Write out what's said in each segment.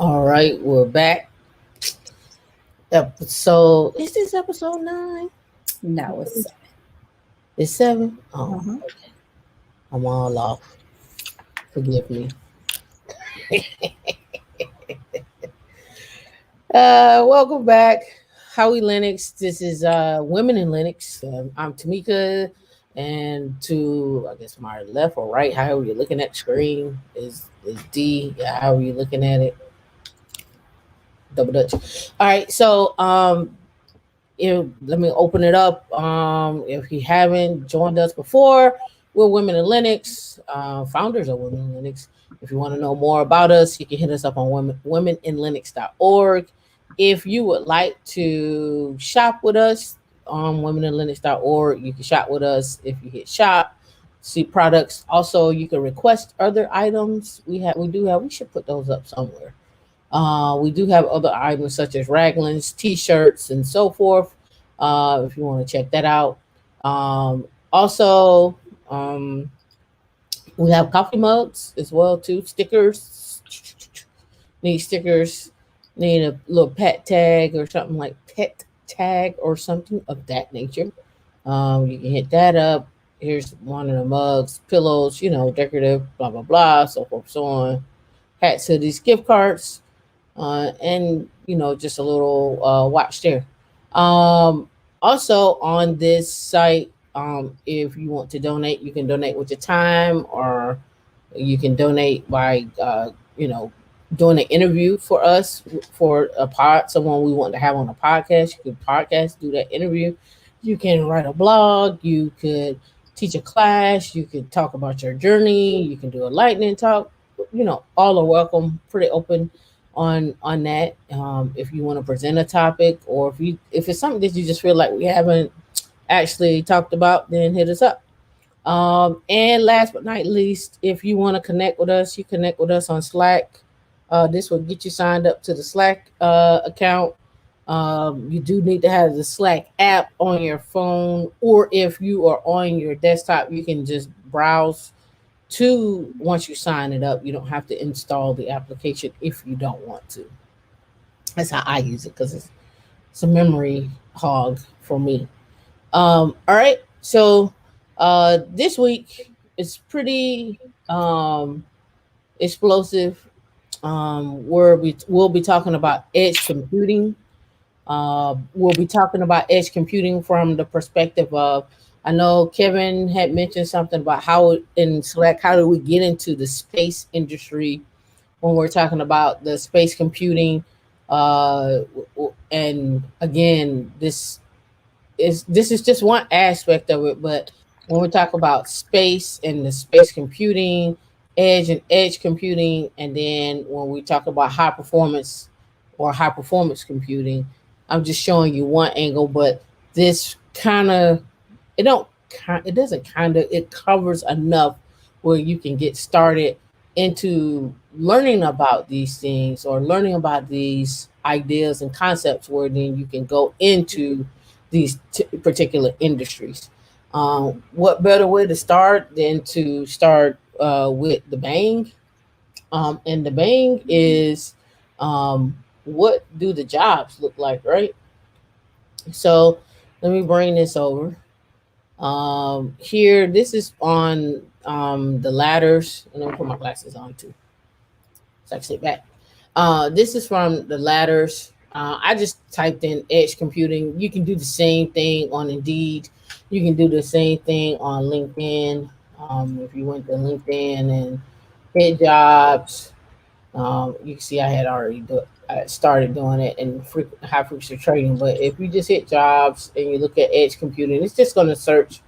All right, we're back. Episode is this episode 9? No, it's It's 7. Oh, uh-huh. okay. I'm all off. Forgive me. Welcome back, Howie Lennox. This is Women in Linux. I'm Tamika, and to I guess my left or right, however you're looking at the screen, is D. Yeah, however you're looking at it, double Dutch. All right, so let me open it up. If you haven't joined us before, we're Women in Linux, founders of Women in Linux. If you want to know more about us, you can hit us up on womeninlinux.org. If you would like to shop with us on womeninlinux.org, you can shop with us if you hit shop, see products. Also, you can request other items. We should put those up somewhere. We do have other items such as raglans, t-shirts, and so forth. If you want to check that out. Also, we have coffee mugs as well too. Stickers. Need stickers. Need a little pet tag or something like pet tag or something of that nature. You can hit that up. Here's one of the mugs, pillows, decorative, blah blah blah, so forth, so on. Hats, hoodies, gift cards, and just a little watch there. Um, Also on this site, if you want to donate, you can donate with your time, or you can donate by doing an interview for us for someone we want to have on a podcast. You can podcast, do that interview. You can write a blog. You could teach a class. You could talk about your journey. You can do a lightning talk. All are welcome. Pretty open on that. If you want to present a topic, or if it's something that you just feel like we haven't actually talked about, then hit us up. And last but not least, if you want to connect with us, you connect with us on Slack. This will get you signed up to the Slack account. You do need to have the Slack app on your phone, or if you are on your desktop, you can just browse to once you sign it up. You don't have to install the application if you don't want to. That's how I use it because it's a memory hog for me. All right. So this week is pretty explosive. We'll be talking about edge computing. We'll be talking about edge computing from the perspective of, I know Kevin had mentioned something about how in Slack, how do we get into the space industry when we're talking about the space computing. And again, this is just one aspect of it, but when we talk about space and the space computing, edge computing, and then when we talk about high performance computing, I'm just showing you one angle, but this kind of it doesn't kind of it covers enough where you can get started into learning about these things or learning about these ideas and concepts, where then you can go into these particular industries. What better way to start than to start with the bang? And the bang is, what do the jobs look like, right? So let me bring this over. Here, this is on the ladders. And let me put my glasses on too, so I can sit back. This is from the ladders. I just typed in edge computing. You can do the same thing on Indeed. You can do the same thing on LinkedIn. If you went to LinkedIn and hit jobs, you can see I started doing it in high frequency trading. But if you just hit jobs and you look at edge computing, it's just going to search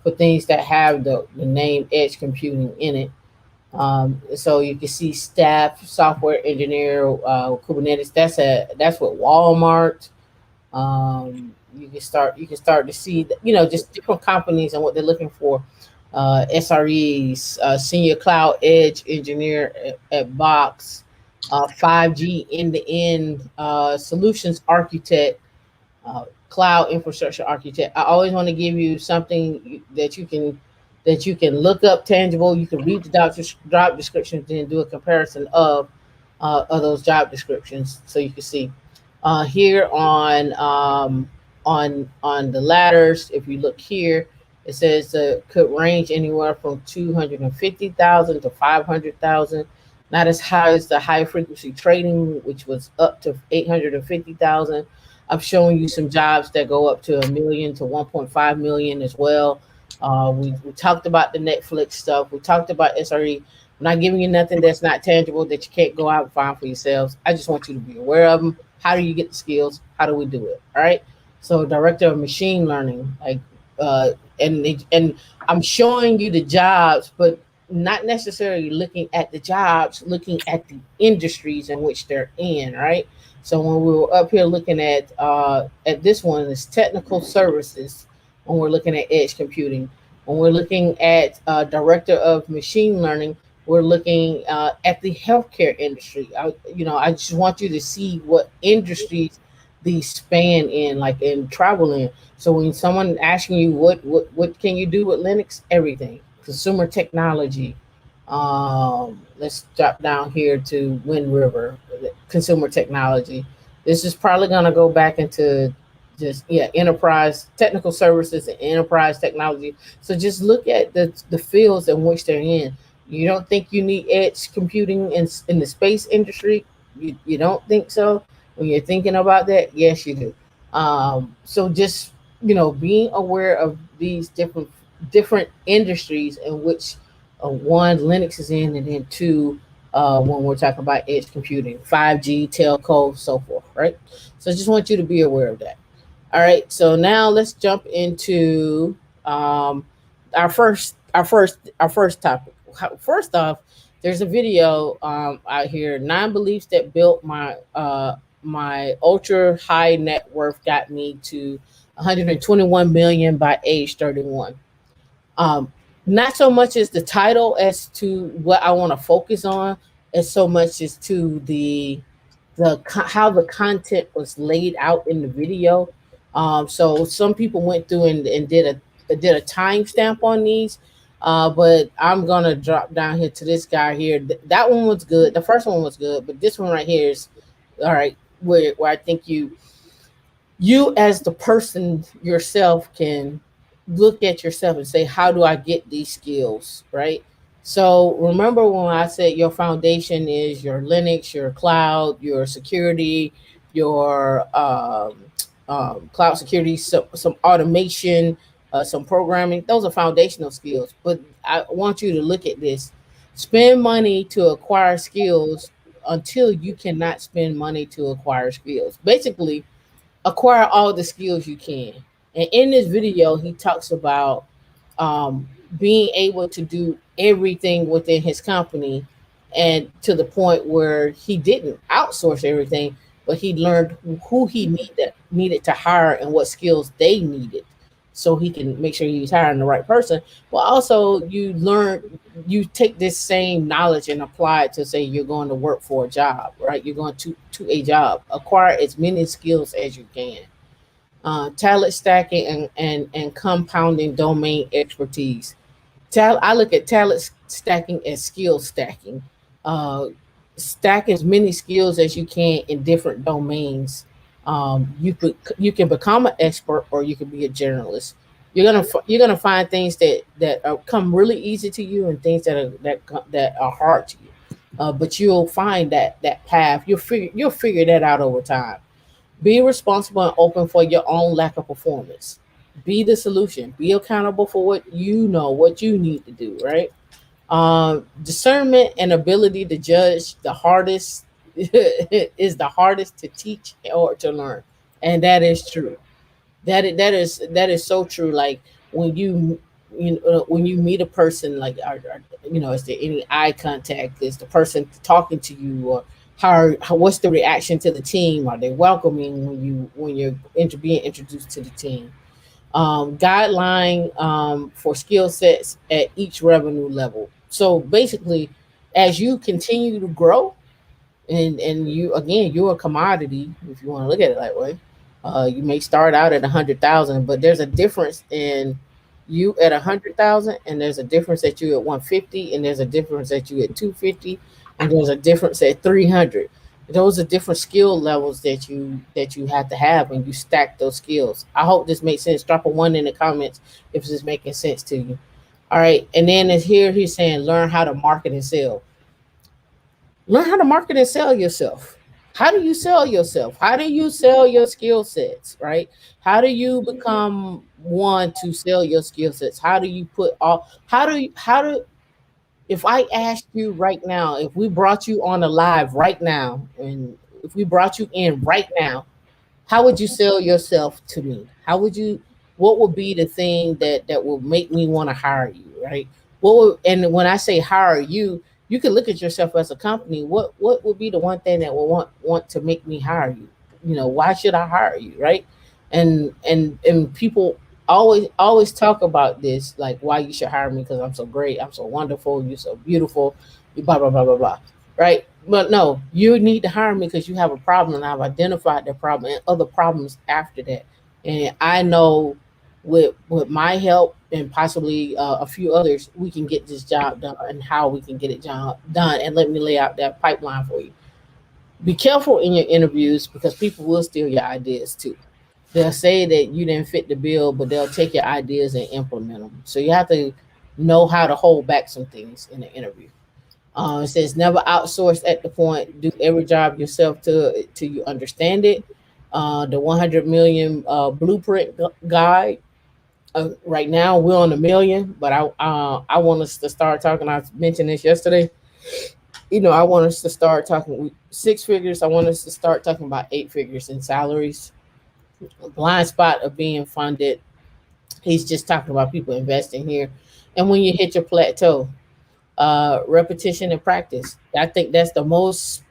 for things that have the name edge computing in it. So you can see staff, software engineer, Kubernetes. That's what Walmart. You can start to see just different companies and what they're looking for. SREs, senior cloud edge engineer at Box, 5G end-to-end solutions architect, cloud infrastructure architect. I always want to give you something that you can look up tangible. You can read the job descriptions and do a comparison of. of those job descriptions, so you can see here on the ladders. If you look here, it says could range anywhere from 250,000 to 500,000. Not as high as the high frequency trading, which was up to 850,000. I'm showing you some jobs that go up to a million to 1.5 million as well. We talked about the Netflix stuff. We talked about SRE. I'm not giving you nothing that's not tangible that you can't go out and find for yourselves. I just want you to be aware of them. How do you get the skills? How do we do it? All right. So, director of machine learning, uh, and I'm showing you the jobs, but not necessarily looking at the jobs, looking at the industries in which they're in. Right. So when we were up here looking at this one, it's technical services. When we're looking at edge computing, when we're looking at director of machine learning, we're looking at the healthcare industry. I just want you to see what industries these span in, like in travel in. So when someone asking you what can you do with Linux, everything, consumer technology. Let's drop down here to Wind River, consumer technology. This is probably going to go back into just enterprise technical services and enterprise technology. So just look at the fields in which they're in. You don't think you need edge computing in the space industry? You don't think so? When you're thinking about that, yes, you do. So just being aware of these different industries in which one Linux is in, and then two when we're talking about edge computing, 5G, telco, so forth, right? So I just want you to be aware of that. All right, so now let's jump into our first topic. First off, there's a video out here: 9 beliefs that built my ultra high net worth, got me to 121 million by age 31. Um, Not so much as the title as to what I want to focus on, as so much as to how the content was laid out in the video. So some people went through and did a timestamp on these, but I'm gonna drop down here to this guy here. That one was good. The first one was good, but this one right here is all right. Where I think you as the person yourself can look at yourself and say, how do I get these skills, right? So remember when I said your foundation is your Linux, your cloud, your security, your cloud security, some automation, some programming. Those are foundational skills. But I want you to look at this. Spend money to acquire skills until you cannot spend money to acquire skills. Basically, acquire all the skills you can. And in this video, he talks about um, being able to do everything within his company, and to the point where he didn't outsource everything, but he learned who he needed to hire and what skills they needed, so he can make sure he's hiring the right person. But also, you take this same knowledge and apply it to, say, you're going to work for a job, right? You're going to a job. Acquire as many skills as you can. Talent stacking and compounding domain expertise. I look at talent stacking as skill stacking. Uh, Stack as many skills as you can in different domains. You can become an expert, or you can be a generalist. You're gonna find things that come really easy to you, and things that are hard to you. But you'll find that path. You'll figure that out over time. Be responsible and open for your own lack of performance. Be the solution. Be accountable for what you need to do, right? Discernment and ability to judge, the hardest is the hardest to teach or to learn. And that is true. That is so true. Like when when you meet a person, like is there any eye contact? Is the person talking to you, or what's the reaction to the team? Are they welcoming when you're being introduced to the team? Guideline for skill sets at each revenue level. So basically, as you continue to grow, and you're a commodity, if you want to look at it that way. You may start out at 100,000, but there's a difference in you at 100,000, and there's a difference at you at 150, and there's a difference at you at 250. and there's a difference at 300. Those are different skill levels that you have to have when you stack those skills. I hope this makes sense. Drop a one in the comments if this is making sense to you. All right, and then it's here he's saying learn how to market and sell. Learn how to market and sell yourself. How do you sell yourself? How do you sell your skill sets, right? How do you become one to sell your skill sets? How do you put all how do if I asked you right now, if we brought you on a live right now, and if we brought you in right now, how would you sell yourself to me? How would you? What would be the thing that will make me want to hire you, right? And when I say hire you, you can look at yourself as a company. What would be the one thing that will want to make me hire you? Why should I hire you, right? And people always talk about this, like why you should hire me because I'm so great, I'm so wonderful, you're so beautiful, blah blah blah blah blah, right? But no, you need to hire me because you have a problem, and I've identified the problem and other problems after that. And I know with my help and possibly a few others, we can get this job done and how we can get it job done. And let me lay out that pipeline for you. Be careful in your interviews because people will steal your ideas too. They'll say that you didn't fit the bill, but they'll take your ideas and implement them. So you have to know how to hold back some things in the interview. It says never outsource at the point. Do every job yourself till you understand it. The 100 million blueprint guide. Right now we're on a million, but I want us to start talking. I mentioned this yesterday. I want us to start talking six figures. I want us to start talking about eight figures in salaries. A blind spot of being funded. He's just talking about people investing here, and when you hit your plateau, repetition and practice. I think that's the most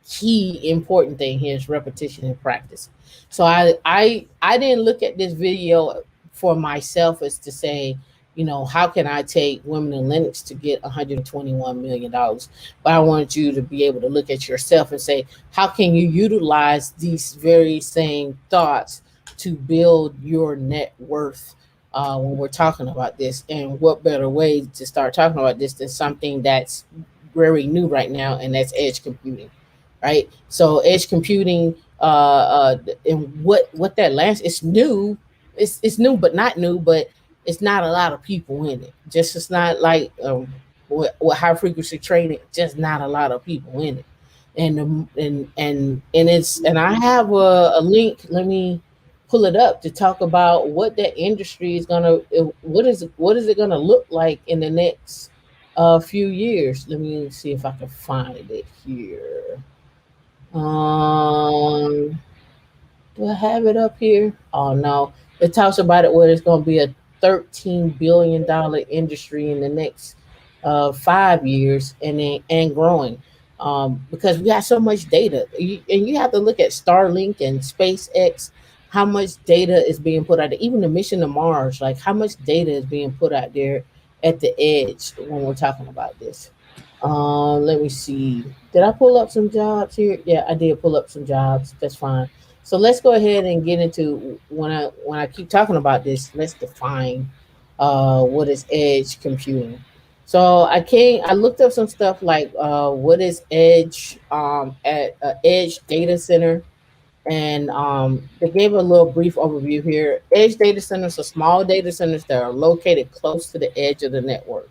key important thing here is repetition and practice. So I didn't look at this video for myself as to say, how can I take Women in Linux to get $121 million? But I wanted you to be able to look at yourself and say, how can you utilize these very same thoughts to build your net worth when we're talking about this? And what better way to start talking about this than something that's very new right now, and that's edge computing, right? So edge computing, and what that lands, it's new, it's new but not new, but it's not a lot of people in it. Just it's not like with high frequency trading, just not a lot of people in it. And I have a link. Let me pull it up to talk about what that industry is gonna. What is it gonna look like in the next few years? Let me see if I can find it here. Um, do I have it up here? Oh no, it talks about it where it's going to be a $13 billion industry in the next 5 years, and growing. Because we got so much data, and you have to look at Starlink and SpaceX. How much data is being put out there? Even the mission to Mars, like how much data is being put out there at the edge when we're talking about this. Let me see. Did I pull up some jobs here? Yeah, I did pull up some jobs. That's fine. So let's go ahead and get into when I keep talking about this. Let's define what is edge computing. So I looked up some stuff like what is edge at edge data center, and they gave a little brief overview here. Edge data centers are small data centers that are located close to the edge of the network.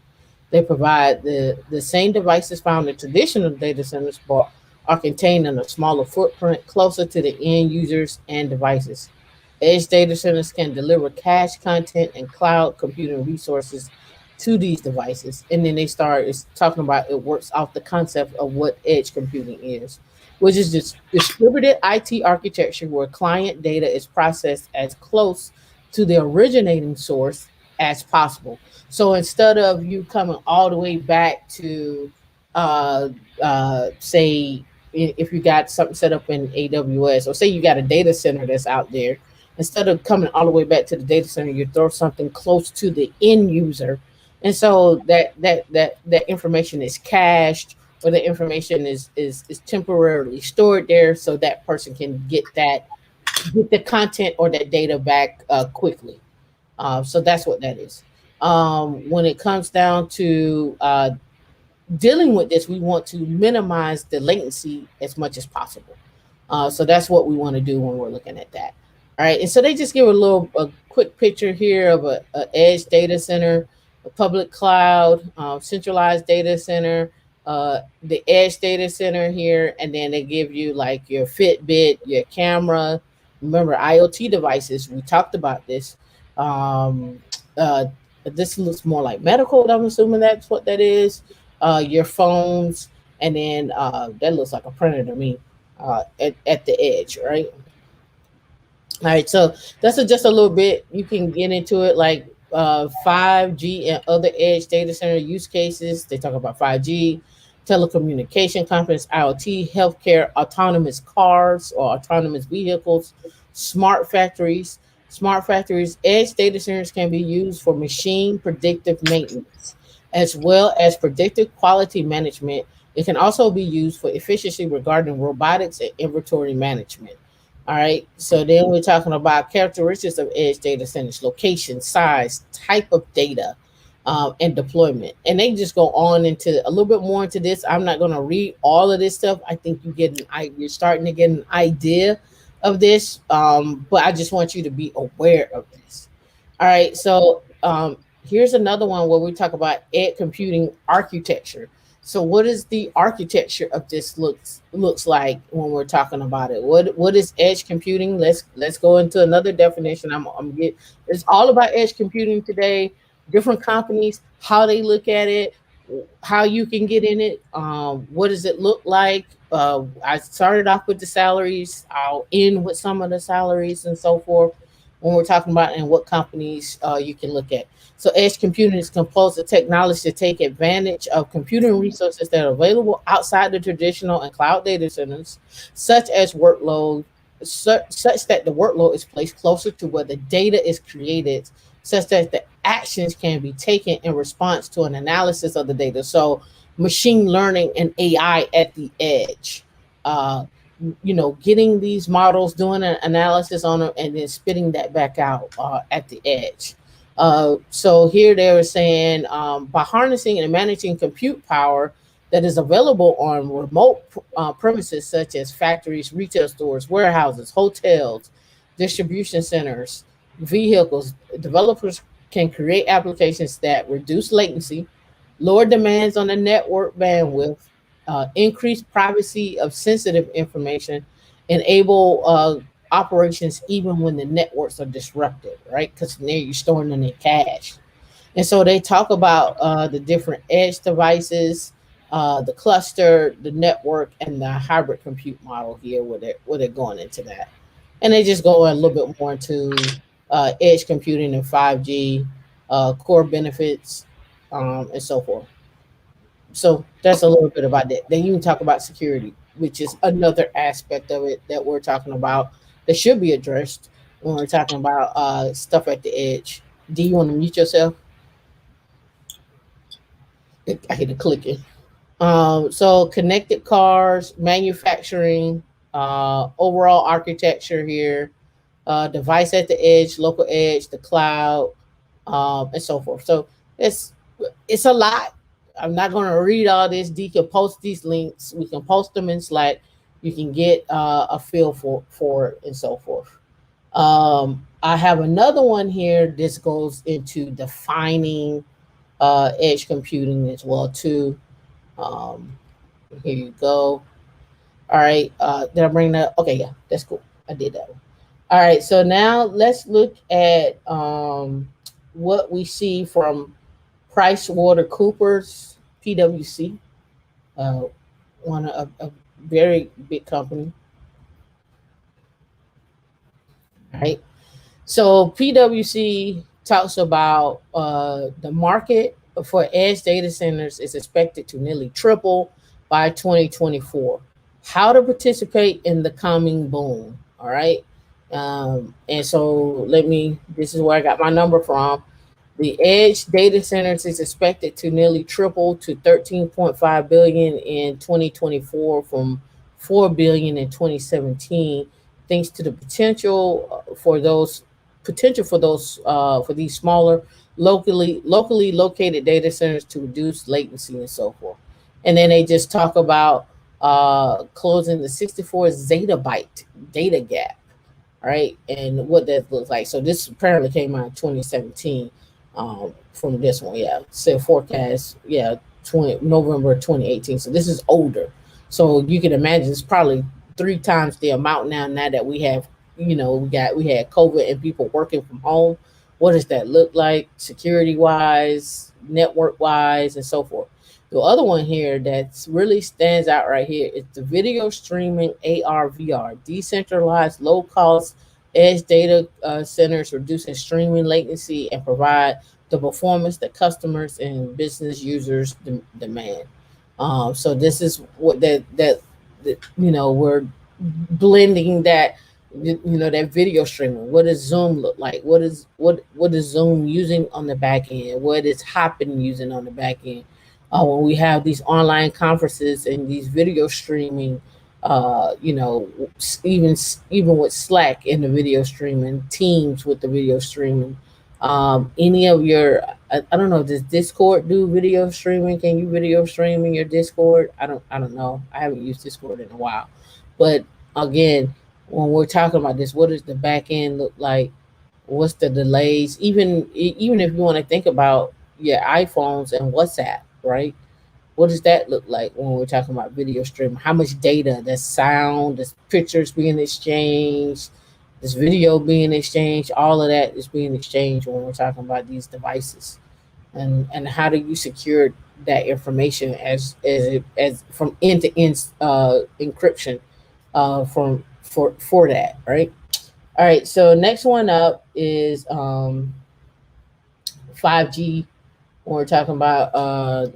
They provide the same devices found in traditional data centers, but are contained in a smaller footprint closer to the end users and devices. Edge data centers can deliver cache content and cloud computing resources to these devices. And then they start is talking about it works off the concept of what edge computing is, which is just distributed IT architecture where client data is processed as close to the originating source as possible. So instead of you coming all the way back to, say, if you got something set up in AWS, or say you got a data center that's out there, instead of coming all the way back to the data center, you throw something close to the end user, and so that information is cached, or the information is temporarily stored there, so that person can get the content or that data back quickly. So that's what that is. When it comes down to dealing with this, we want to minimize the latency as much as possible. So that's what we want to do when we're looking at that. All right, and so they just give a quick picture here of a edge data center, a public cloud, centralized data center, the edge data center here, and then they give you like your Fitbit, your camera. Remember IoT devices? We talked about this. Um, uh, this looks more like medical. I'm assuming that's what that is. Your phones, and then that looks like a printer to me at the edge, right? All right, so that's just a little bit. You can get into it like 5G and other edge data center use cases. They talk about 5G, telecommunication companies, IoT, healthcare, autonomous cars or autonomous vehicles, smart factories. Smart factories, edge data centers can be used for machine predictive maintenance as well as predictive quality management. It can also be used for efficiency regarding robotics and inventory management. All right. So then we're talking about characteristics of edge data centers: location, size, type of data, and deployment. And they just go on into a little bit more into this. I'm not going to read all of this stuff. I think you're starting to get an idea of this, but I just want you to be aware of this. All right. So here's another one where we talk about edge computing architecture. So what is the architecture of this looks like when we're talking about it? What is edge computing? Let's go into another definition. It's all about edge computing today. Different companies, how they look at it, how you can get in it. What does it look like? I started off with the salaries. I'll end with some of the salaries and so forth when we're talking about and what companies you can look at. So edge computing is composed of technology to take advantage of computing resources that are available outside the traditional and cloud data centers, such as such that the workload is placed closer to where the data is created, such that the actions can be taken in response to an analysis of the data. So machine learning and AI at the edge. Uh, getting these models, doing an analysis on them, and then spitting that back out at the edge. So here they were saying by harnessing and managing compute power that is available on remote premises such as factories, retail stores, warehouses, hotels, distribution centers, vehicles, developers can create applications that reduce latency, lower demands on the network bandwidth, increase privacy of sensitive information, enable operations even when the networks are disrupted, right? Because there you're storing in their cache. And so they talk about the different edge devices, the cluster, the network, and the hybrid compute model here, where they're going into that. And they just go a little bit more into edge computing and 5G, core benefits, and so forth. So that's a little bit about that. Then you can talk about security, which is another aspect of it that we're talking about that should be addressed when we're talking about stuff at the edge. Do you want to mute yourself? I hit a clicking. So connected cars, manufacturing, overall architecture here, device at the edge, local edge, the cloud, and so forth. So it's a lot. I'm not going to read all this. Dee can post these links. We can post them in Slack. You can get a feel for it and so forth. I have another one here. This goes into defining edge computing as well too. Um, Here you go. All right. Did I bring that? Okay, yeah, that's cool. I did that one. All right. So now let's look at what we see from Price Water Coopers, PwC, uh, one of a very big company. Right. So PwC talks about the market for edge data centers is expected to nearly triple by 2024. How to participate in the coming boom. All right. And so this is where I got my number from. The edge data centers is expected to nearly triple to 13.5 billion in 2024 from 4 billion in 2017, thanks to the for these smaller locally located data centers to reduce latency and so forth. And then they just talk about closing the 64 zettabyte data gap, right? And what that looks like. So this apparently came out in 2017 from this one. Yeah. So forecast, yeah, 20 November 2018. So this is older. So you can imagine it's probably 3 times the amount now that we have, we had COVID and people working from home. What does that look like security wise, network wise, and so forth? The other one here that really stands out right here is the video streaming AR VR, decentralized, low cost edge data centers, reducing streaming latency and provide the performance that customers and business users demand. So this is what we're blending that, that video streaming. What does Zoom look like? What is Zoom using on the back end? What is Hopin using on the back end? When we have these online conferences and these video streaming, even with Slack in the video streaming, Teams with the video streaming, any of your, I don't know, does Discord do video streaming? Can you video stream in your Discord? I don't know. I haven't used Discord in a while, but again, when we're talking about this, what does the back end look like? What's the delays? Even if you want to think about your iPhones and WhatsApp, right? What does that look like when we're talking about video streaming? How much data, there's sound, there's pictures being exchanged, there's video being exchanged, all of that is being exchanged when we're talking about these devices. And how do you secure that information as from end to end encryption from for that, right? All right, so next one up is 5G, when we're talking about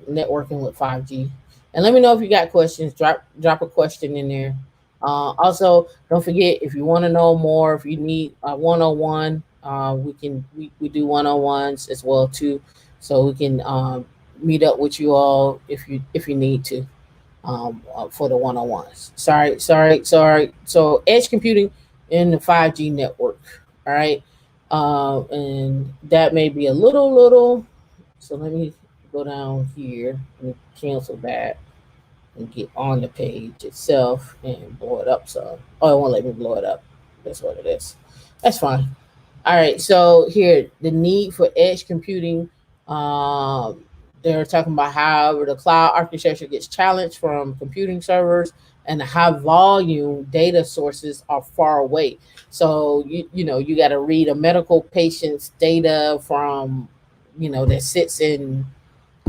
networking with 5G. And let me know if you got questions. Drop a question in there. Also, don't forget, if you want to know more, if you need a 101, we do 101s as well too, so we can meet up with you all if you need to, for the 101s. Sorry. So edge computing in the 5G network. All right. And that may be a little. So let me go down here and cancel that and get on the page itself and blow it up. So, oh, it won't let me blow it up. That's what it is. That's fine. All right. So here, the need for edge computing. Um, they're talking about how the cloud architecture gets challenged from computing servers and the high volume data sources are far away. So you got to read a medical patient's data from, that sits in,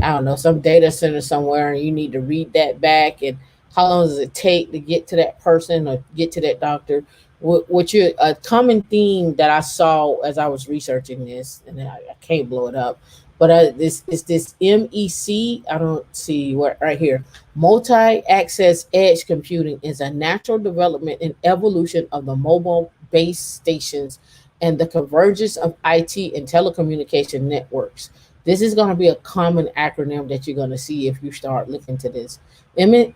I don't know, some data center somewhere, and you need to read that back. And how long does it take to get to that person or get to that doctor? What you a common theme that I saw as I was researching this, and I can't blow it up, but this is this MEC. I don't see what right here. Multi-access edge computing is a natural development and evolution of the mobile base stations and the convergence of IT and telecommunication networks. This is going to be a common acronym that you're going to see if you start looking to this. MEC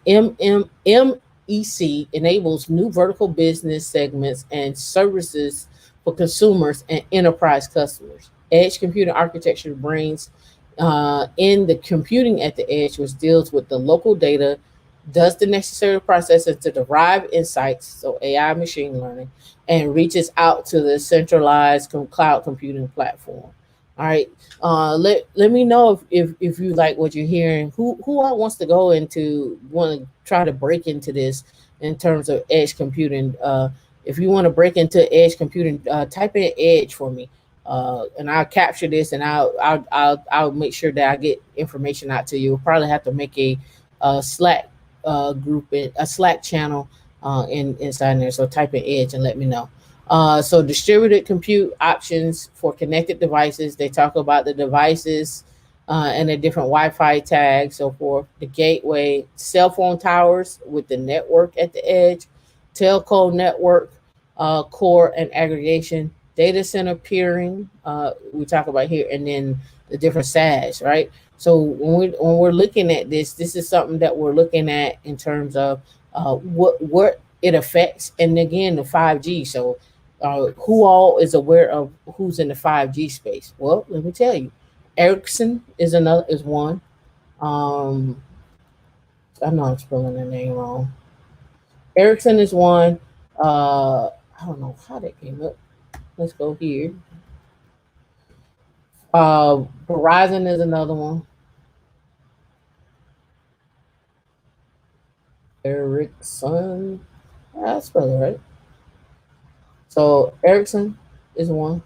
enables new vertical business segments and services for consumers and enterprise customers. Edge computing architecture brings in the computing at the edge, which deals with the local data, does the necessary processing to derive insights, so AI machine learning, and reaches out to the centralized cloud computing platform. All right. Let me know if you like what you're hearing. Who all wants to go into want to try to break into this in terms of edge computing? If you want to break into edge computing, type in edge for me, and I'll capture this and I'll make sure that I get information out to you. We'll probably have to make a Slack group, a Slack channel inside there. So type in edge and let me know. So distributed compute options for connected devices. They talk about the devices and the different Wi-Fi tags, so forth. The gateway, cell phone towers with the network at the edge, telco network, core and aggregation, data center peering. We talk about here, and then the different SaaS, right? So when we're looking at this is something that we're looking at in terms of what it affects, and again the 5G. So who all is aware of who's in the 5G space? Well, let me tell you, Ericsson is one. Um, I know I'm spelling the name wrong. Ericsson is one. I don't know how that came up. Let's go here. Verizon is another one. Ericsson. I spelled it right. So Ericsson is one.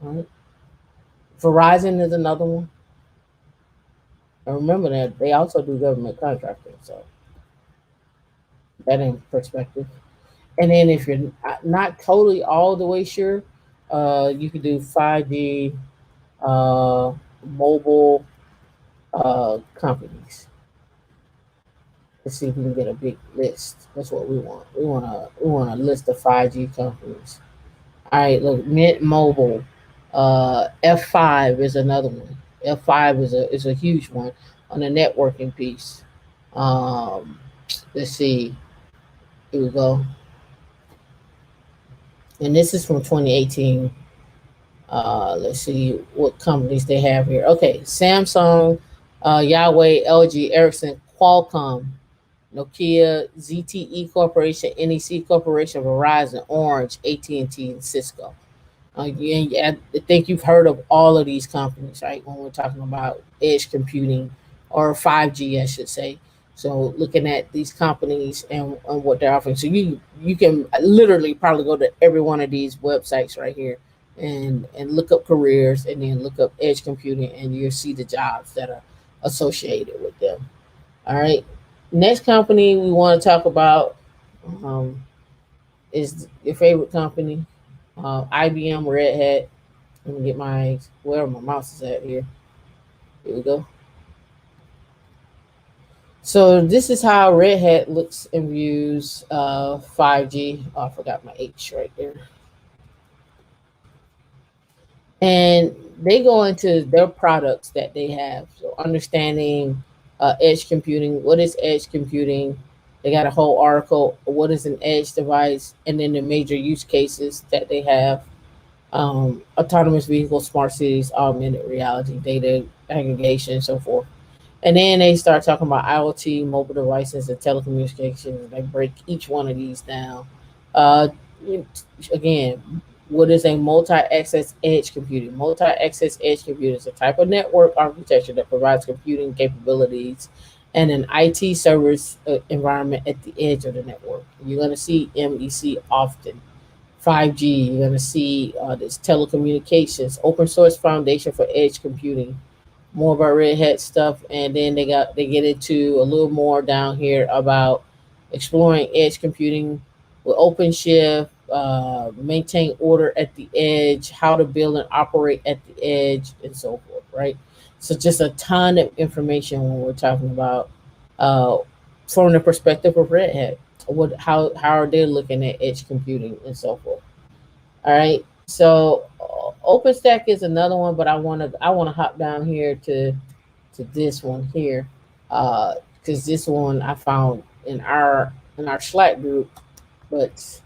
All right. Verizon is another one. And remember that they also do government contracting, so that in perspective. And then if you're not totally all the way sure, you could do 5G uh, mobile companies to see if we can get a big list. That's what we want. We want a list of 5G companies. All right, look, Mint Mobile, F5 is another one. F5 is a huge one on the networking piece. Um, let's see. Here we go. And this is from 2018. Let's see what companies they have here. Okay, Samsung, Huawei, LG, Ericsson, Qualcomm, Nokia, ZTE Corporation, NEC Corporation, Verizon, Orange, AT&T, and Cisco. I think you've heard of all of these companies, right? When we're talking about edge computing or 5G, I should say. So looking at these companies and what they're offering, so you can literally probably go to every one of these websites right here and look up careers and then look up edge computing and you'll see the jobs that are associated with them. All right. Next company we want to talk about um, is your favorite company, IBM Red Hat. Let me get where my mouse is at here. Here we go. So this is how Red Hat looks and views 5G. Oh, I forgot my H right there. And they go into their products that they have. So understanding edge computing. What is edge computing? They got a whole article. What is an edge device? And then the major use cases that they have. Autonomous vehicles, smart cities, augmented reality, data aggregation, and so forth. And then they start talking about IoT, mobile devices, and telecommunications. They break each one of these down. Uh, Again, what is a multi-access edge computing? Multi-access edge computing is a type of network architecture that provides computing capabilities and an IT service environment at the edge of the network. You're going to see MEC often. 5G, you're going to see this telecommunications, open source foundation for edge computing, more about Red Hat stuff, and then they get into a little more down here about exploring edge computing with OpenShift, maintain order at the edge, how to build and operate at the edge, and so forth. Right. So just a ton of information when we're talking about uh, from the perspective of Red Hat. How are they looking at edge computing and so forth? All right. So OpenStack is another one, but I want to hop down here to this one here, because this one I found in our Slack group, but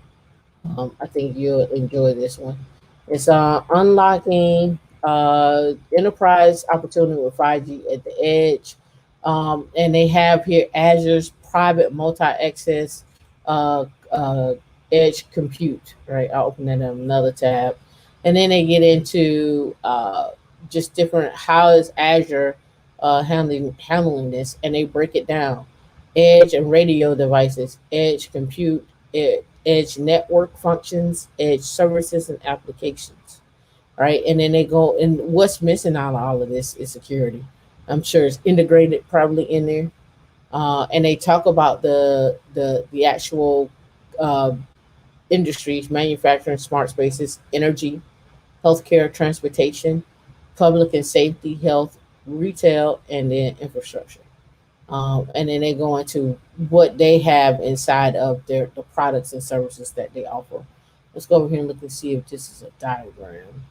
I think you'll enjoy this one. It's unlocking enterprise opportunity with 5G at the edge, and they have here Azure's private multi-access uh, uh, edge compute. Right, I'll open that in another tab, and then they get into just different how is Azure handling this, and they break it down: edge and radio devices, edge compute, edge network functions, edge services, and applications. Right, and then they go and what's missing out of all of this is security. I'm sure it's integrated probably in there, and they talk about the actual uh, industries: manufacturing, smart spaces, energy, healthcare, transportation, public and safety, health, retail, and then infrastructure. And then they go into what they have inside of the products and services that they offer. Let's go over here and look and see if this is a diagram.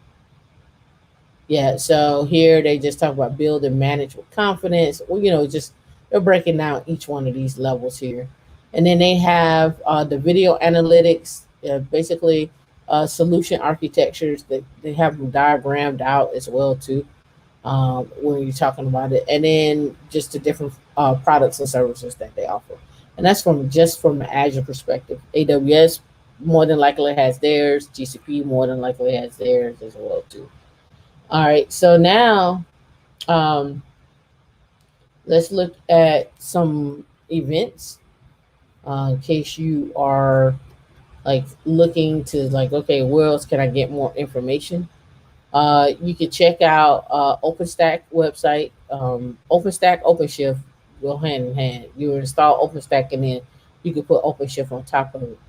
Yeah, so here they just talk about build and manage with confidence. Well, just they're breaking down each one of these levels here, and then they have the video analytics, basically solution architectures that they have them diagrammed out as well too. when you're talking about it, and then just the different products and services that they offer. And that's from the Azure perspective. AWS more than likely has theirs. GCP more than likely has theirs as well too. All right, so now um, let's look at some events in case you are like looking to like, okay, where else can I get more information? You can check out OpenStack website. OpenStack, OpenShift go hand in hand. You install OpenStack and then you can put OpenShift on top of it.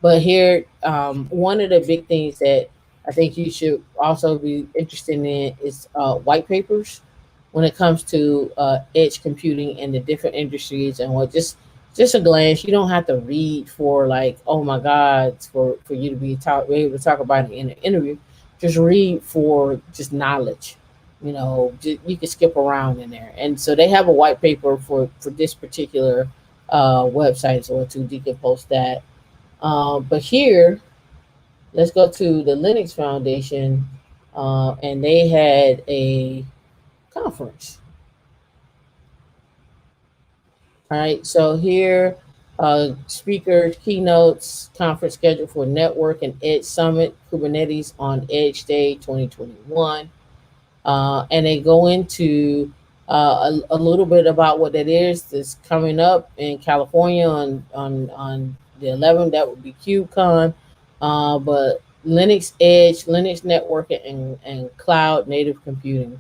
But here, one of the big things that I think you should also be interested in is white papers when it comes to edge computing and the different industries and what just a glance. You don't have to read for like, oh my God, for you to be able to talk about it in an interview. Just read for just knowledge. You can skip around in there, and so they have a white paper for this particular website. So to you can post that. But here, let's go to the Linux Foundation, and they had a conference. All right, so here, speakers, keynotes, conference scheduled for Network and Edge Summit, Kubernetes on Edge Day 2021. And they go into a little bit about what that is that's coming up in California on the 11th. That would be KubeCon. But Linux Edge, Linux networking, and cloud native computing.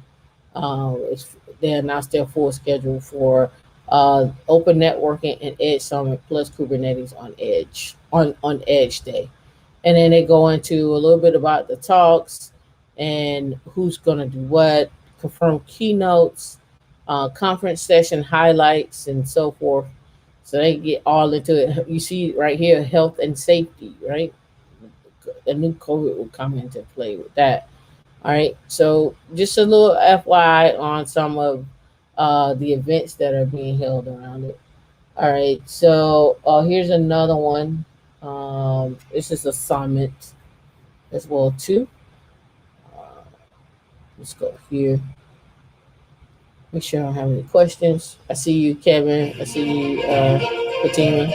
They announced their full schedule for open networking and Edge Summit plus Kubernetes on Edge Day. And then they go into a little bit about the talks and who's going to do what, confirm keynotes, conference session highlights, and so forth. So they get all into it. You see right here, health and safety, right? The new COVID will come into play with that. All right. So just a little FYI on some of the events that are being held around it. All right. So here's another one. This is a summit as well too. Uh, let's go here. Make sure I don't have any questions. I see you, Kevin. I see you, Fatima.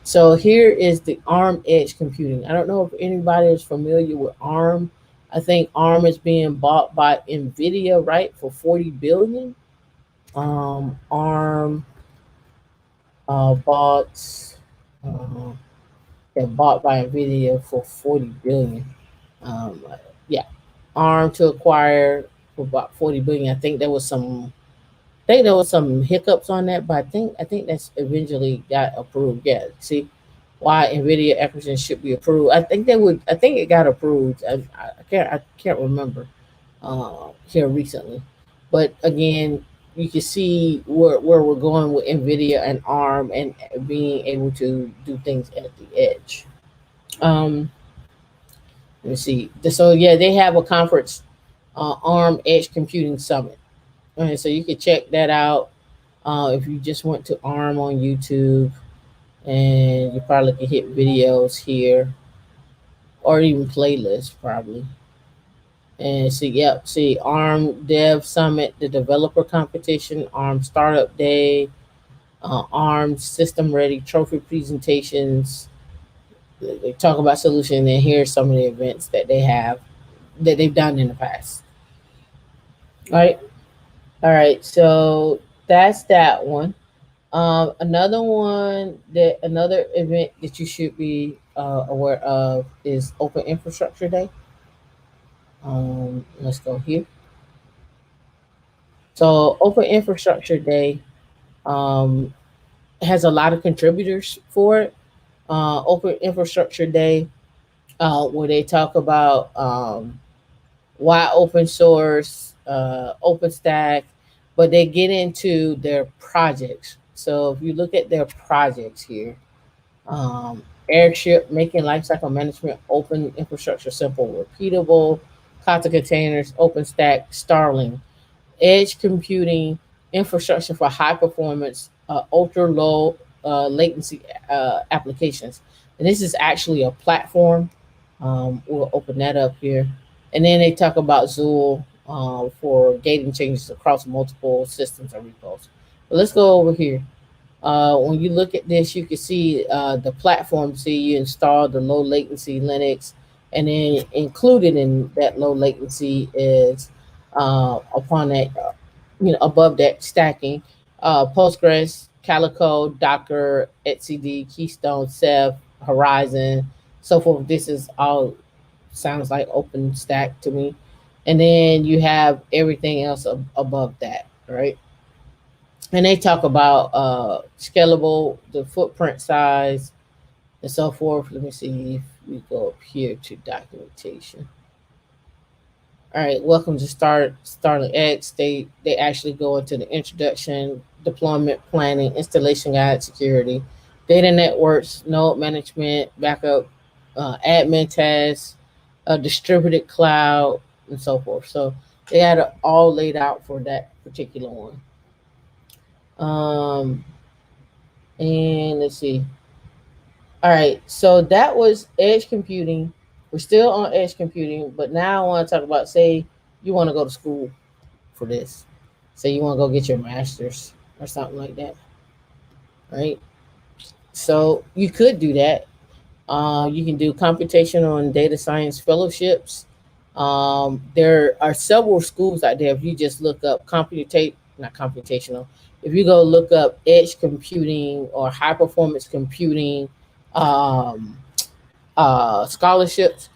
So here is the ARM Edge Computing. I don't know if anybody is familiar with ARM. I think ARM is being bought by Nvidia, right, for 40 billion. ARM bought uh, bought by Nvidia for 40 billion. Um, yeah, ARM to acquire for about 40 billion. I think there was some hiccups on that, but I think that's eventually got approved. Yeah, see why Nvidia acquisition should be approved. I think it got approved. I can't remember here recently, but again, you can see where we're going with Nvidia and ARM and being able to do things at the edge. Um, let me see. So yeah, they have a conference, ARM Edge Computing Summit. And so you can check that out if you just went to ARM on YouTube, and you probably can hit videos here or even playlists probably. And see, yep, see ARM Dev Summit, the developer competition, ARM Startup Day, ARM System Ready trophy presentations. They talk about solution, and here's some of the events that they've done in the past. All right, all right. So that's that one. Another event that you should be aware of is Open Infrastructure Day. Let's go here. So Open Infrastructure Day um, has a lot of contributors for it. Open Infrastructure Day, where they talk about why open source, OpenStack, but they get into their projects. So if you look at their projects here, Airship, making lifecycle management open infrastructure simple, repeatable, Kata containers, OpenStack, Starling, edge computing, infrastructure for high performance, ultra low latency applications. And this is actually a platform. We'll open that up here. And then they talk about Zool, for gating changes across multiple systems or repos. But let's go over here. When you look at this, you can see the platform. See, you install the low latency Linux, and then included in that low latency is upon that, above that stacking, Postgres, Calico, Docker, etcd, Keystone, Ceph, Horizon, so forth. This is all sounds like OpenStack to me. And then you have everything else above that, right? And they talk about scalable, the footprint size, and so forth. Let me see if we go up here to documentation. All right, welcome to Starling X. They actually go into the introduction, deployment planning, installation guide, security, data networks, node management, backup, admin tasks, distributed cloud, and so forth. So they had it all laid out for that particular one. And let's see. All right, so that was edge computing. We're still on edge computing, but now I want to talk about, say you want to go to school for this. Say you want to go get your master's or something like that, right? So you could do that. You can do computational and data science fellowships. There are several schools out there. If you just look up not computational, if you go look up edge computing or high performance computing um, scholarships,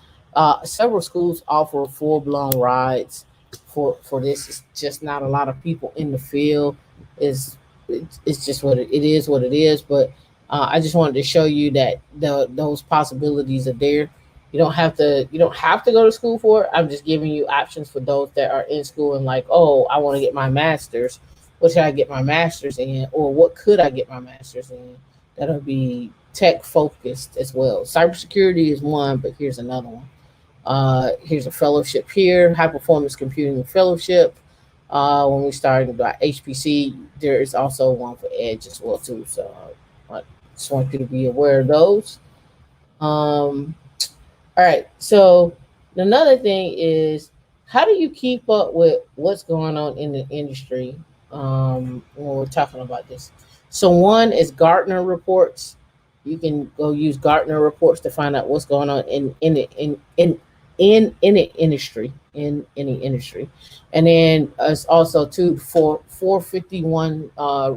several schools offer full blown rides for this. It's just not a lot of people in the field. Is it's just it is what it is. But I just wanted to show you that those possibilities are there. You don't have to go to school for it. I'm just giving you options for those that are in school and like, oh, I want to get my master's. What should I get my master's in, or what could I get my master's in? That'll be tech focused as well. Cybersecurity is one, but here's another one. Here's a fellowship here, high performance computing fellowship. When we started about HPC, there is also one for Edge as well too. So I just want you to be aware of those. All right. So another thing is, how do you keep up with what's going on in the industry when we're talking about this? So one is Gartner reports. You can go use Gartner reports to find out what's going on in any industry, in any industry. And then it's also too for 451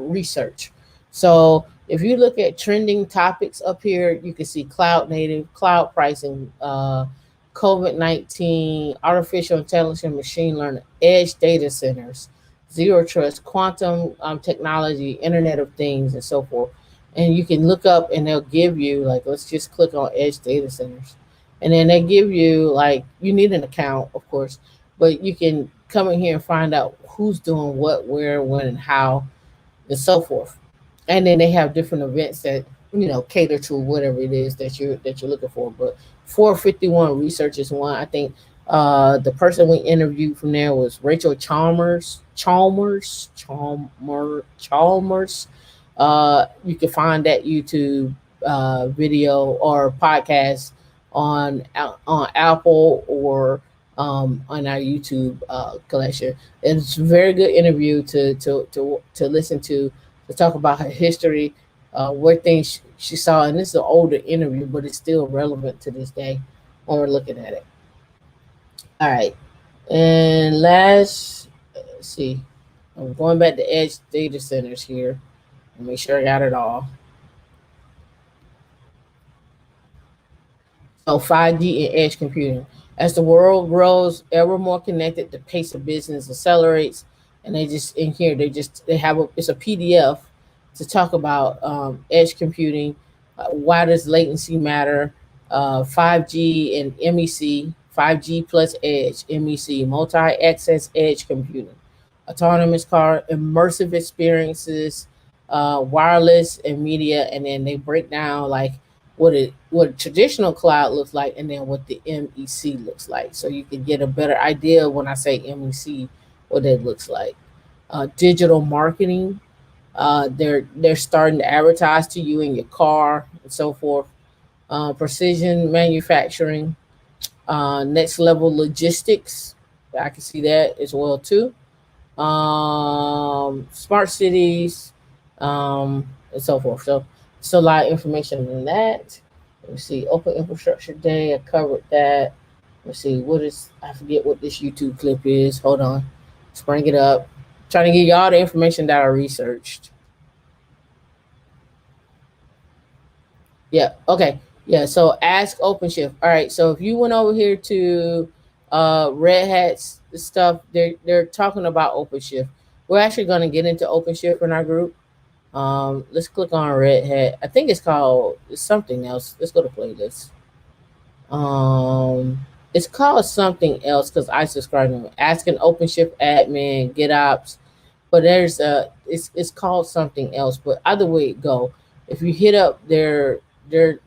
research. So if you look at trending topics up here, you can see cloud native, cloud pricing, COVID-19, artificial intelligence, machine learning, edge data centers, zero trust, quantum technology, Internet of Things, and so forth. And you can look up and they'll give you, like, let's just click on edge data centers. And then they give you, like, you need an account, of course, but you can come in here and find out who's doing what, where, when, and how, and so forth. And then they have different events that cater to whatever it is that you're looking for. But 451 research is one. I think the person we interviewed from there was Rachel Chalmers. You can find that YouTube video or podcast on Apple or on our YouTube collection. It's a very good interview to listen to talk about her history, what things she saw. And this is an older interview, but it's still relevant to this day when we're looking at it. All right. And let's see. I'm going back to edge data centers here. Make sure I got it all. So 5G and edge computing. As the world grows ever more connected, the pace of business accelerates. And they just in here, they have it's a PDF to talk about edge computing. Why does latency matter? 5G and MEC, 5G plus edge, MEC, multi-access edge computing, autonomous car, immersive experiences, wireless and media, and then they break down like what traditional cloud looks like, and then what the MEC looks like, so you can get a better idea when I say MEC, what it looks like. Digital marketing, they're starting to advertise to you in your car and so forth. Precision manufacturing, next level logistics, I can see that as well too. Smart cities, and so forth. So, it's a lot of information in that. Let me see. Open Infrastructure Day. I covered that. Let's see. What is? I forget what this YouTube clip is. Hold on. Let's bring it up. Trying to give you all the information that I researched. Yeah. Okay. Yeah. So ask OpenShift. All right. So if you went over here to Red Hat's stuff, they're talking about OpenShift. We're actually going to get into OpenShift in our group. Let's click on Red Hat. I think it's something else. Let's go to playlist. Um, it's called something else because I subscribe to them. Ask an OpenShift admin, GitOps, but it's called something else. But either way it go, if you hit up their their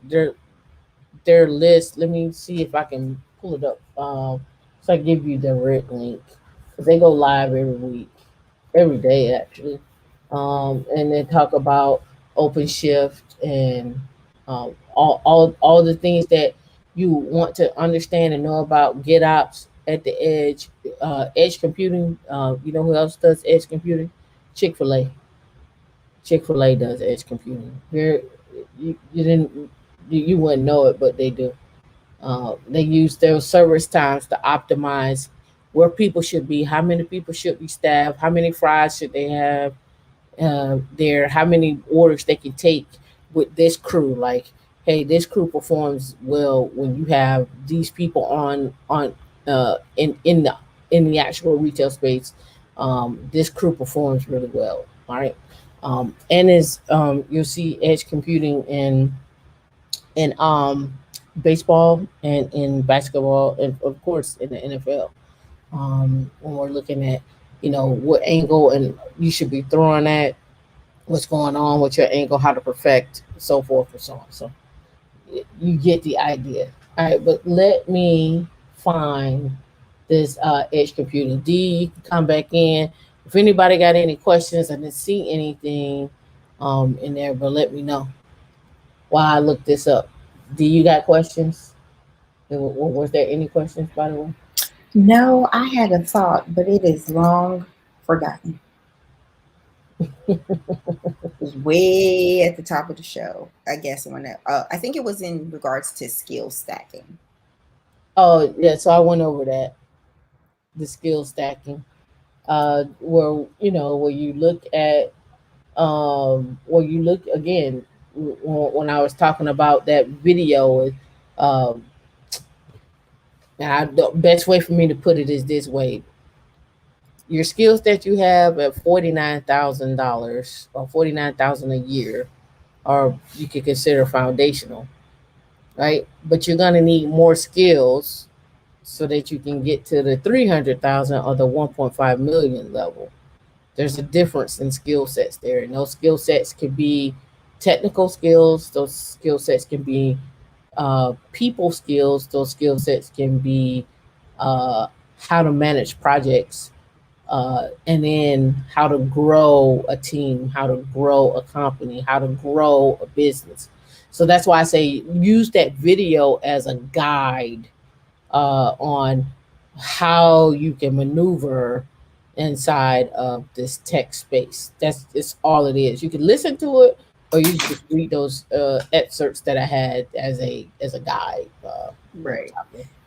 their list, let me see if I can pull it up. So I give you the red link because they go live every week, every day actually. And they talk about OpenShift and all the things that you want to understand and know about GitOps at the edge, edge computing. You know who else does edge computing? Chick Fil A. Chick Fil A does edge computing. You didn't you wouldn't know it, but they do. They use their service times to optimize where people should be, how many people should be staffed, how many fries should they have, there, how many orders they can take with this crew. Like, hey, this crew performs well when you have these people on in the actual retail space. This crew performs really well. All right. And is you'll see edge computing in baseball and in basketball and of course in the NFL. When we're looking at what angle and you should be throwing at, what's going on with your ankle, how to perfect, so forth and so on. So you get the idea. All right, but let me find this edge computing. D, you can come back in. If anybody got any questions, I didn't see anything in there, but let me know while I look this up. D, you got questions? Was there any questions, by the way? No, I had a thought, but it is long forgotten. It was way at the top of the show, I guess. I think it was in regards to skill stacking. Oh, yeah, so I went over that, the skill stacking. Where where you look at where you look again when I was talking about that video. um the best way for me to put it is this way: your skills that you have at $49,000 or 49,000 a year, or you could consider foundational, right? But you're going to need more skills so that you can get to the 300,000 or the 1.5 million level. There's a difference in skill sets there, and those skill sets can be technical skills. Those skill sets can be people skills. Those skill sets can be uh, how to manage projects, and then how to grow a team, how to grow a company, how to grow a business. So that's why I say use that video as a guide on how you can maneuver inside of this tech space. That's all it is. You can listen to it, or you just read those excerpts that I had as a guide. Right.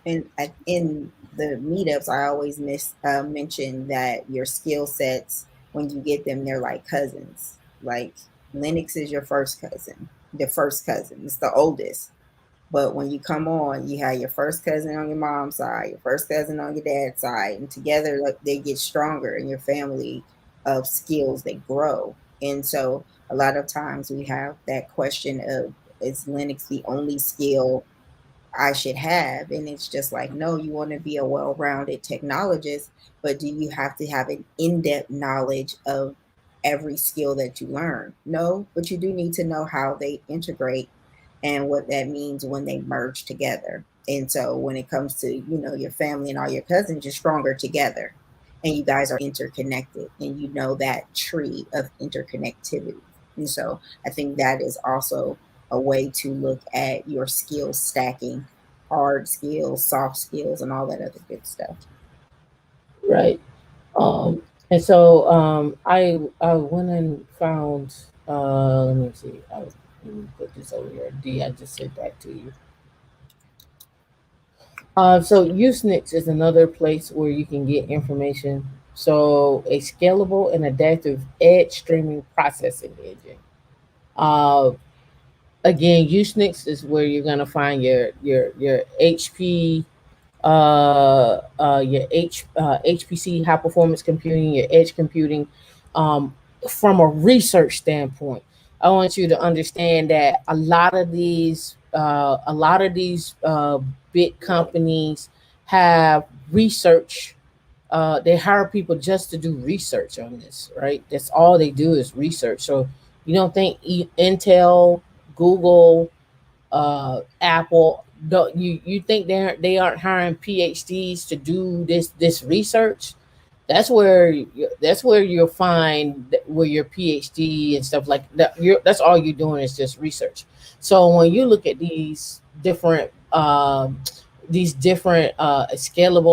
And in the meetups, I always mention that your skill sets, when you get them, they're like cousins. Like Linux is your first cousin, the first cousin. It's the oldest. But when you come on, you have your first cousin on your mom's side, your first cousin on your dad's side, and together like, they get stronger in your family of skills they grow. And so a lot of times we have that question of, is Linux the only skill I should have? And it's just like, no, you want to be a well rounded technologist, but do you have to have an in depth knowledge of every skill that you learn? No, but you do need to know how they integrate and what that means when they merge together. And so when it comes to, your family and all your cousins, you're stronger together and you guys are interconnected and you know that tree of interconnectivity. And so I think that is also a way to look at your skill stacking, hard skills, soft skills, and all that other good stuff. right? And so I went and found let me see. Let me put this over here. D, I just sent that to you. So Usenix is another place where you can get information. So a scalable and adaptive edge streaming processing engine. Uh, Again, Usenix is where you're gonna find your HP, HPC, high performance computing, your edge computing. Um, from a research standpoint, I want you to understand that a lot of these big companies have research. They hire people just to do research on this, right? That's all they do is research. So you don't think Intel, Google, Apple. Don't you think they aren't hiring PhDs to do this research? That's where you'll find where your PhD and stuff like that. That's all you're doing is just research. So when you look at these different scalable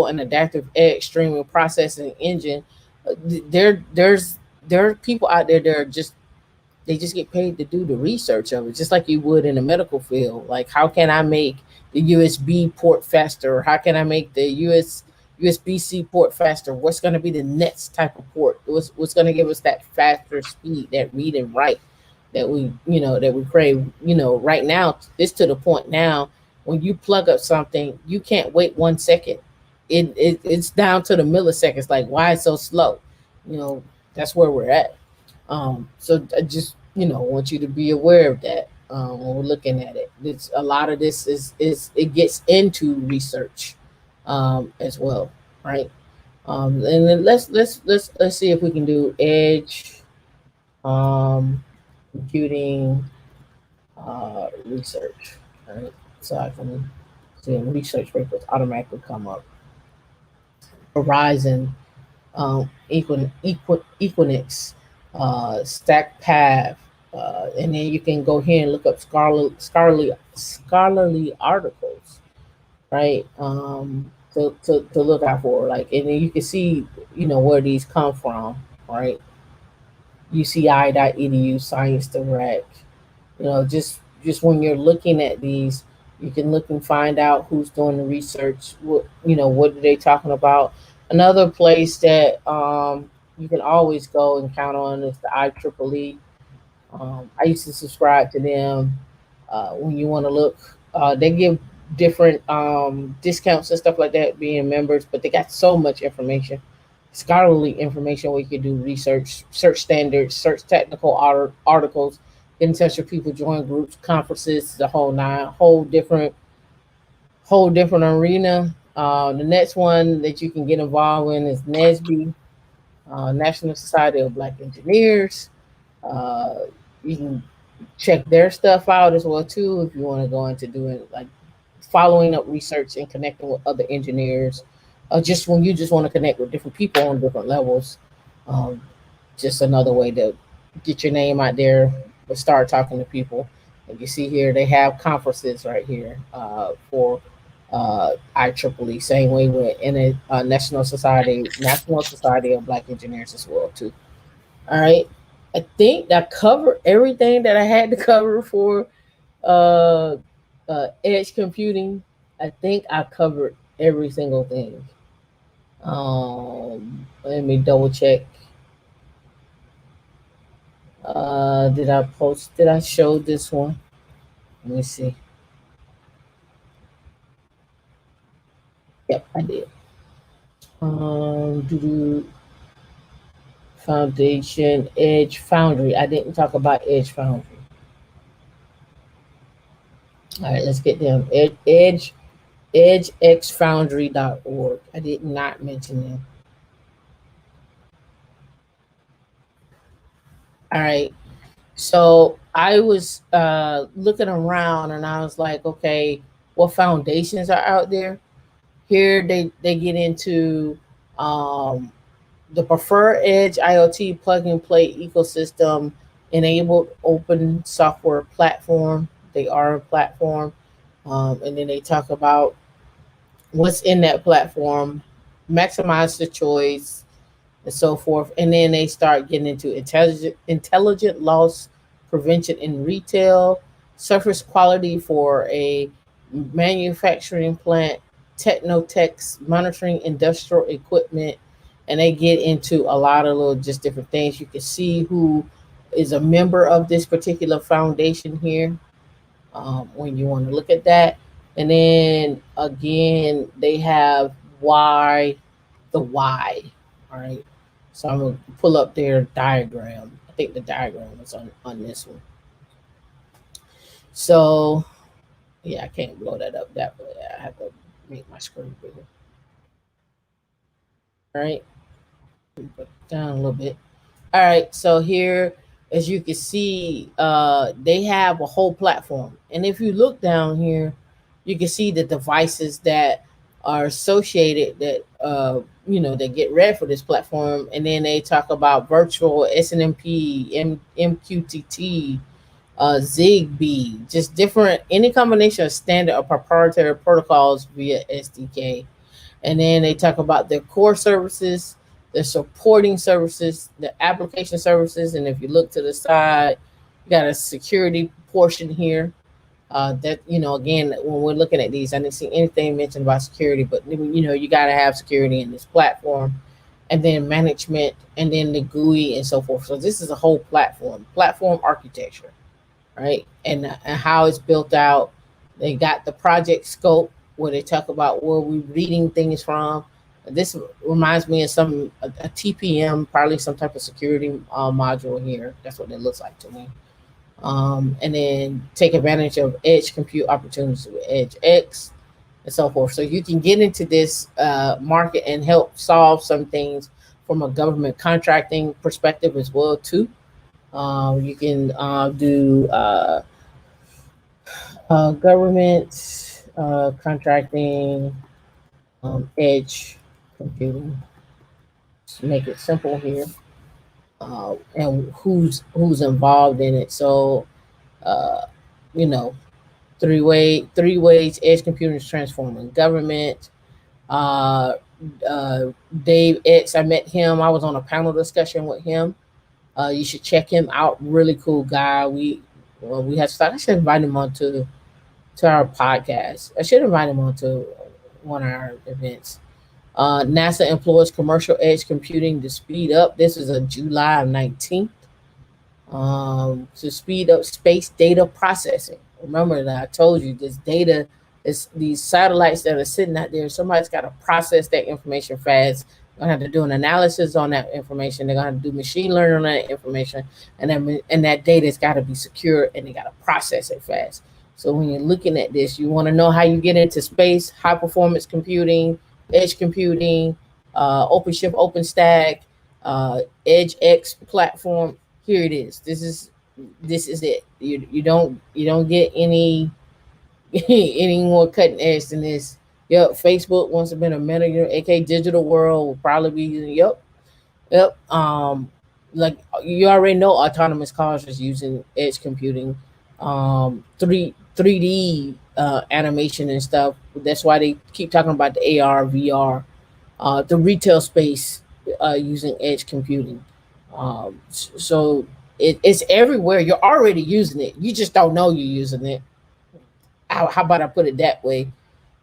and adaptive edge streaming processing engine, there are people out there that are just they just get paid to do the research of it, just like you would in the medical field. Like, how can I make the USB port faster? Or how can I make the USB-C port faster? What's going to be the next type of port? What's going to give us that faster speed, that read and write that we crave? Right now it's to the point now when you plug up something, you can't wait 1 second. It's down to the milliseconds. Like, why it's so slow? You know, that's where we're at. So I just want you to be aware of that when we're looking at it. It's a lot of this is it gets into research as well, right? And then let's see if we can do edge computing research, right? So I can see research papers automatically come up. Horizon, Equinix, StackPath, and then you can go here and look up scholarly articles, right? To look out for, like, and then you can see, where these come from, right? UCI.edu, Science Direct, just when you're looking at these, you can look and find out who's doing the research. What are they talking about? Another place that you can always go and count on is the IEEE. I used to subscribe to them. When you want to look, they give different discounts and stuff like that being members, but they got so much information, scholarly information where you can do research, search standards, search technical articles, get in touch with people, join groups, conferences, the whole nine, whole different arena. The next one that you can get involved in is NSBE, National Society of Black Engineers. Uh, you can check their stuff out as well too if you want to go into doing like following up research and connecting with other engineers. Just when you just want to connect with different people on different levels, um, just another way to get your name out there, but start talking to people. And you see here they have conferences right here for IEEE, same way with in a National Society of Black Engineers as well too. All right, I think that covered everything that I had to cover for uh, edge computing. I think I covered every single thing. Let me double check. Did I post? Did I show this one? Let me see. Yep, I did. Do Foundation Edge Foundry. I didn't talk about Edge Foundry. All right, let's get them. EdgeXFoundry.org. I did not mention them. All right. So I was looking around and I was like, okay, what foundations are out there? Here they get into um, the Preferred Edge IoT plug and play ecosystem enabled open software platform. They are a platform. And then they talk about what's in that platform. maximize the choice and so forth. And then they start getting into intelligent loss prevention in retail, surface quality for a manufacturing plant, technotex monitoring industrial equipment, and they get into a lot of little just different things. You can see who is a member of this particular foundation here when you want to look at that. And then again, they have why, the why. All right. So I'm gonna pull up their diagram. I think the diagram is on this one. So yeah, I can't blow that up that way. I have to make my screen bigger. All right. Put it down a little bit. All right, so here, as you can see, they have a whole platform. And if you look down here, you can see the devices that are associated that that get read for this platform. And then they talk about virtual SNMP, MQTT, Zigbee, just different any combination of standard or proprietary protocols via SDK. And then they talk about their core services, their supporting services, the application services. And if you look to the side, you got a security portion here. That again, when we're looking at these, I didn't see anything mentioned about security, but you got to have security in this platform, and then management, and then the GUI and so forth. So this is a whole platform architecture, right? And how it's built out. They got the project scope where they talk about where we're reading things from. This reminds me of a TPM, probably some type of security module here. That's what it looks like to me. And then take advantage of edge compute opportunities with EdgeX and so forth. So you can get into this market and help solve some things from a government contracting perspective as well too. You can do government contracting, edge computing. Just make it simple here, and who's involved in it. So, uh, you know, three ways edge computing is transforming government. Uh, Dave X, I met him. I was on a panel discussion with him. You should check him out. Really cool guy. We had to start. I should invite him on to our podcast. I should invite him on to one of our events. NASA employs commercial edge computing to speed up. This is a July 19th. To speed up space data processing. Remember that I told you this data is these satellites that are sitting out there. Somebody's got to process that information fast. They're gonna have to do an analysis on that information. They're gonna do machine learning on that information, and that data's got to be secure, and they got to process it fast. So when you're looking at this, you want to know how you get into space, high performance computing, edge computing, OpenShift, OpenStack, EdgeX platform. Here it is. This is it. You don't get any any more cutting edge than this. Yep, Facebook wants to be a meta, AK Digital World will probably be using. Yep. Like you already know, autonomous cars is using edge computing, 3D animation and stuff. That's why they keep talking about the AR, VR, the retail space using edge computing. So it's everywhere. You're already using it. You just don't know you're using it. How about I put it that way?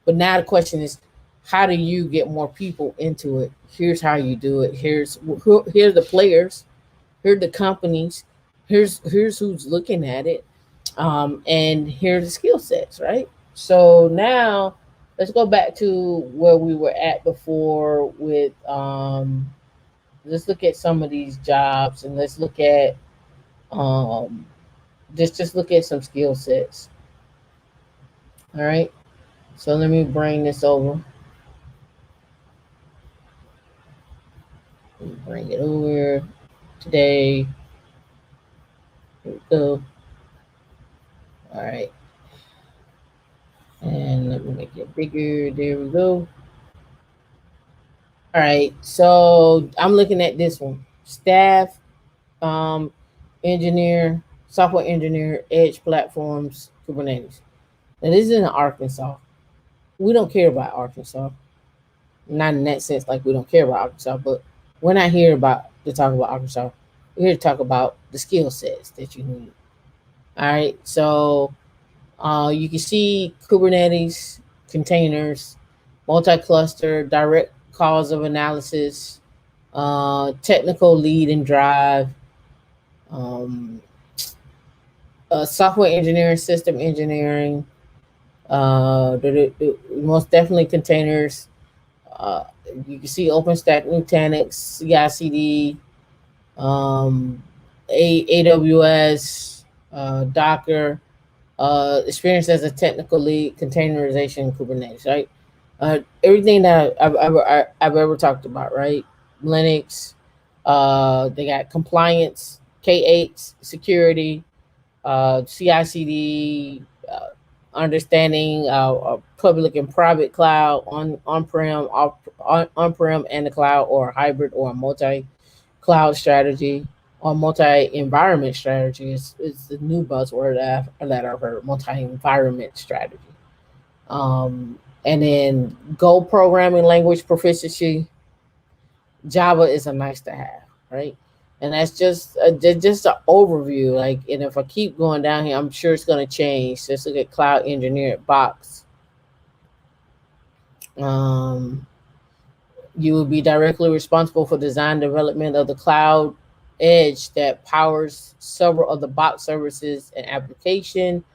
But now the question is, how do you get more people into it? Here's how you do it. Here's the players. Here are the companies. Here's who's looking at it. And here are the skill sets, right? So now let's go back to where we were at before with let's look at some of these jobs, and let's look at just look at some skill sets. All right. So let me bring this over. Bring it over today. Here we go. All right. And let me make it bigger. There we go. All right. So I'm looking at this one. Staff, engineer, software engineer, edge platforms, Kubernetes. Now this is in Arkansas. We don't care about Arkansas. Not in that sense, like we don't care about Arkansas, but we're not here about to talk about Arkansas. We're here to talk about the skill sets that you need. All right, so you can see Kubernetes, containers, multi-cluster, direct cause of analysis, technical lead and drive, um, software engineering, system engineering, most definitely containers. Uh, you can see OpenStack, Nutanix, CI/CD, um, AWS, Docker, experience as a technical lead, containerization, Kubernetes, right? Everything that I've ever talked about, right? Linux, they got compliance, K8, security, CI/CD, understanding public and private cloud, on-prem and the cloud, or hybrid or multi-cloud strategy, or multi-environment strategy. Is the new buzzword that I've heard, multi-environment strategy. And then Go programming language proficiency. Java is a nice to have, right? And that's just an overview. Like, and if I keep going down here, I'm sure it's going to change. Let's look at cloud engineer box. You will be directly responsible for design development of the cloud edge that powers several of the box services and application.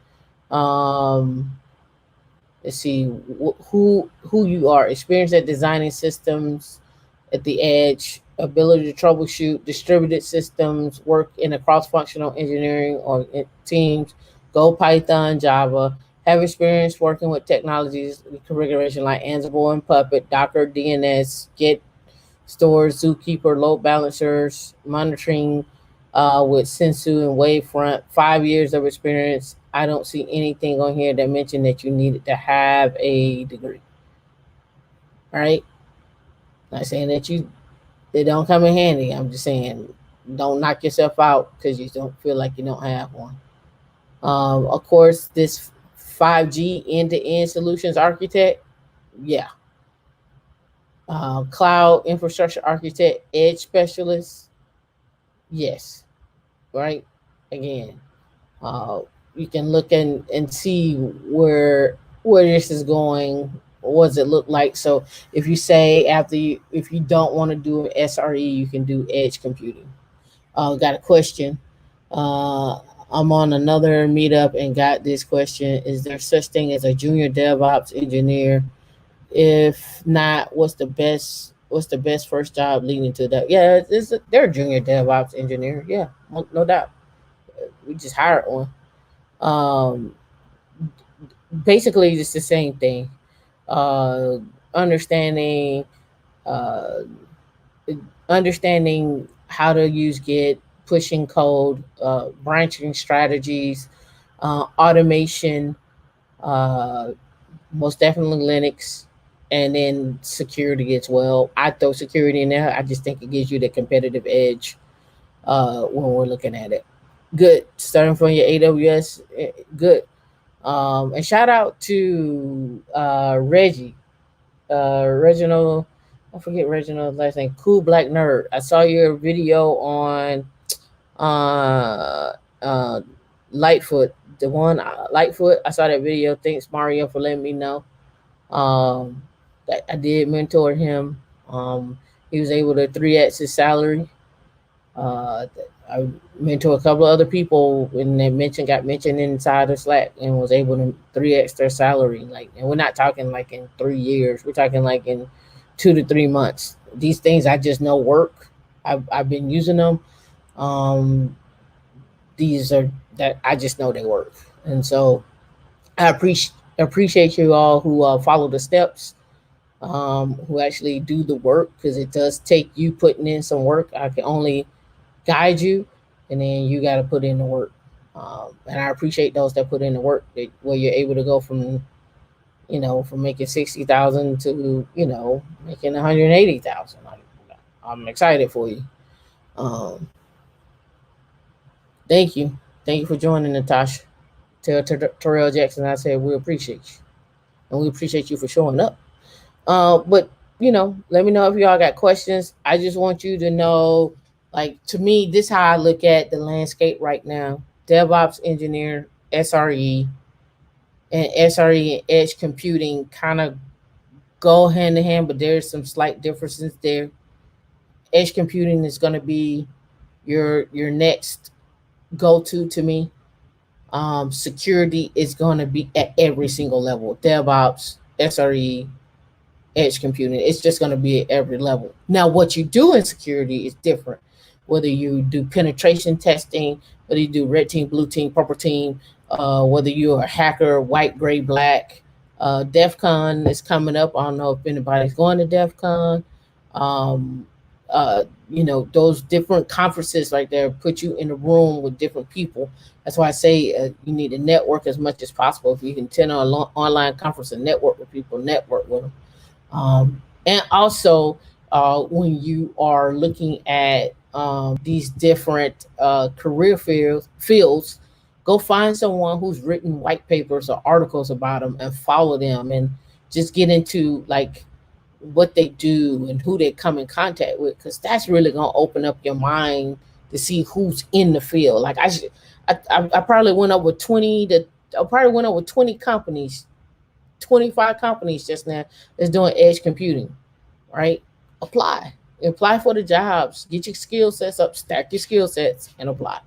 Let's see who you are. Experience at designing systems at the edge, ability to troubleshoot distributed systems, work in a cross-functional engineering or teams, Go, Python, Java, have experience working with technologies configuration like Ansible and Puppet, Docker, DNS, Git, stores, Zookeeper, load balancers, monitoring with Sensu and Wavefront, 5 years of experience. I don't see anything on here that mentioned that you needed to have a degree. All right. Not saying that they don't come in handy. I'm just saying don't knock yourself out because you don't feel like you don't have one. Of course, this 5G end-to-end solutions architect, yeah. Cloud infrastructure architect, edge specialist, yes. Right. Again, you can look and see where this is going. What does it look like? So if you say if you don't want to do SRE, you can do edge computing. Got a question. I'm on another meetup and got this question: is there such thing as a junior DevOps engineer? If not, what's the best first job leading to that? Yeah, they're a junior DevOps engineer. Yeah, no doubt. We just hired one. Basically, it's the same thing. Understanding uh, understanding how to use Git, pushing code, branching strategies, automation, uh, most definitely Linux, and then security as well. I throw security in there. I just think it gives you the competitive edge when we're looking at it. Good. Starting from your AWS, good. And shout out to Reggie, Reginald. I forget Reginald's last name. Cool Black Nerd. I saw your video on uh, uh, Lightfoot. The one Lightfoot. I saw that video. Thanks Mario for letting me know. That I did mentor him. He was able to 3x his salary. I mentor a couple of other people, and they got mentioned inside of Slack, and was able to 3x their salary. Like, and we're not talking like in 3 years. We're talking like in 2 to 3 months. These things I just know work. I've been using them. These are that I just know they work, and so I appreciate you all who follow the steps, who actually do the work, because it does take you putting in some work. I can only guide you, and then you got to put in the work. And I appreciate those that put in the work, where you're able to go from making 60,000 to making 180,000. I'm excited for you. Thank you for joining, Natasha. Tell Terrell Jackson I said we appreciate you, and we appreciate you for showing up. But let me know if y'all got questions. I just want you to know, like, to me, this how I look at the landscape right now. DevOps engineer, SRE, and SRE and edge computing kind of go hand in hand, but there's some slight differences there. Edge computing is going to be your next go to me. Security is going to be at every single level. DevOps, SRE, edge computing. It's just going to be at every level. Now, what you do in security is different. Whether you do penetration testing, whether you do red team, blue team, purple team, whether you're a hacker, white, gray, black. DEF CON is coming up. I don't know if anybody's going to DEF CON. Um, those different conferences right there put you in a room with different people. That's why I say you need to network as much as possible. If you can attend an online conference and network with people, network with them. And also, when you are looking at these different career fields, go find someone who's written white papers or articles about them and follow them, and just get into like what they do and who they come in contact with, because that's really going to open up your mind to see who's in the field. Like I probably went over 20 companies, 25 companies just now that's doing edge computing, right? Apply for the jobs, get your skill sets up, stack your skill sets, and apply.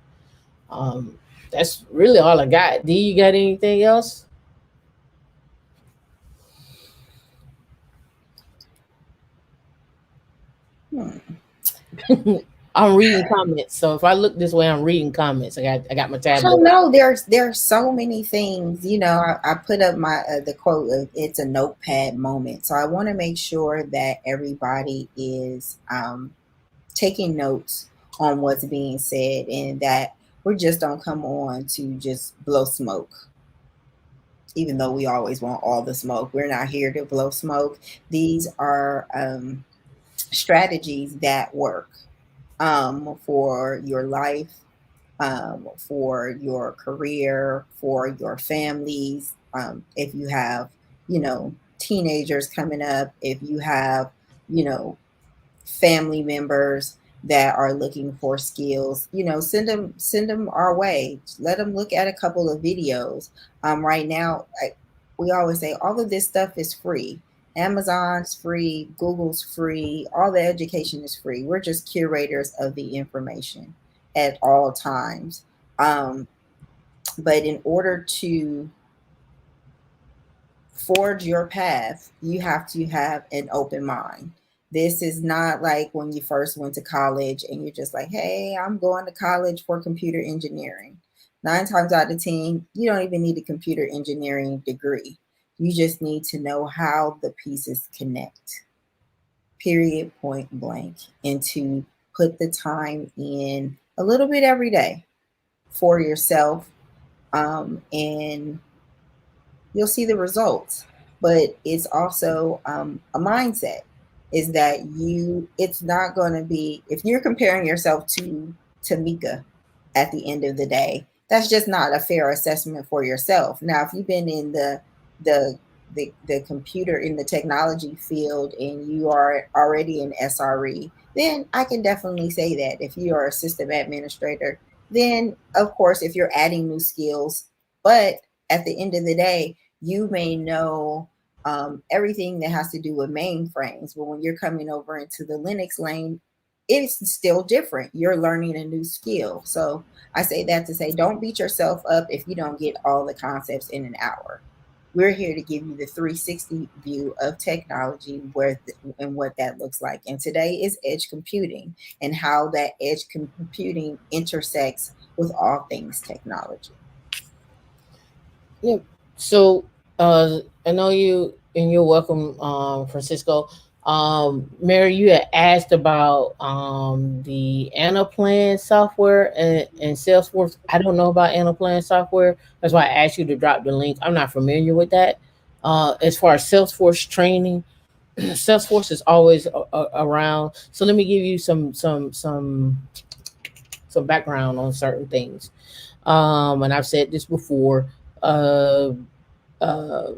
That's really all I got. Do you got anything else? I'm reading comments, so if I look this way, I'm reading comments. I got my I tablet. don't know. There's so many things. I put up my the quote of "It's a notepad moment," so I want to make sure that everybody is taking notes on what's being said, and that we just don't come on to just blow smoke. Even though we always want all the smoke, we're not here to blow smoke. These are strategies that work for your life, for your career, for your families. If you have, teenagers coming up, if you have, family members that are looking for skills, send them our way. Let them look at a couple of videos. Right now, we always say all of this stuff is free. Amazon's free, Google's free, all the education is free. We're just curators of the information at all times. But in order to forge your path, you have to have an open mind. This is not like when you first went to college and you're just like, hey, I'm going to college for computer engineering. 9 times out of 10, you don't even need a computer engineering degree. You just need to know how the pieces connect, period, point blank, and to put the time in a little bit every day for yourself, and you'll see the results. But it's also a mindset, is that it's not going to be, if you're comparing yourself to Tamika at the end of the day, that's just not a fair assessment for yourself. Now, if you've been in the computer, in the technology field, and you are already an SRE, then I can definitely say that. If you are a system administrator, then of course, if you're adding new skills, but at the end of the day, you may know everything that has to do with mainframes. But when you're coming over into the Linux lane, it's still different. You're learning a new skill. So I say that to say, don't beat yourself up if you don't get all the concepts in an hour. We're here to give you the 360 view of technology, and what that looks like. And today is edge computing, and how that edge computing intersects with all things technology. Yeah. So I know you, and you're welcome, Francisco. Mary, you had asked about the Anaplan software and Salesforce. I don't know about Anaplan software. That's why I asked you to drop the link. I'm not familiar with that. As far as Salesforce training, Salesforce is always around. So let me give you some background on certain things. And I've said this before. Uh, uh,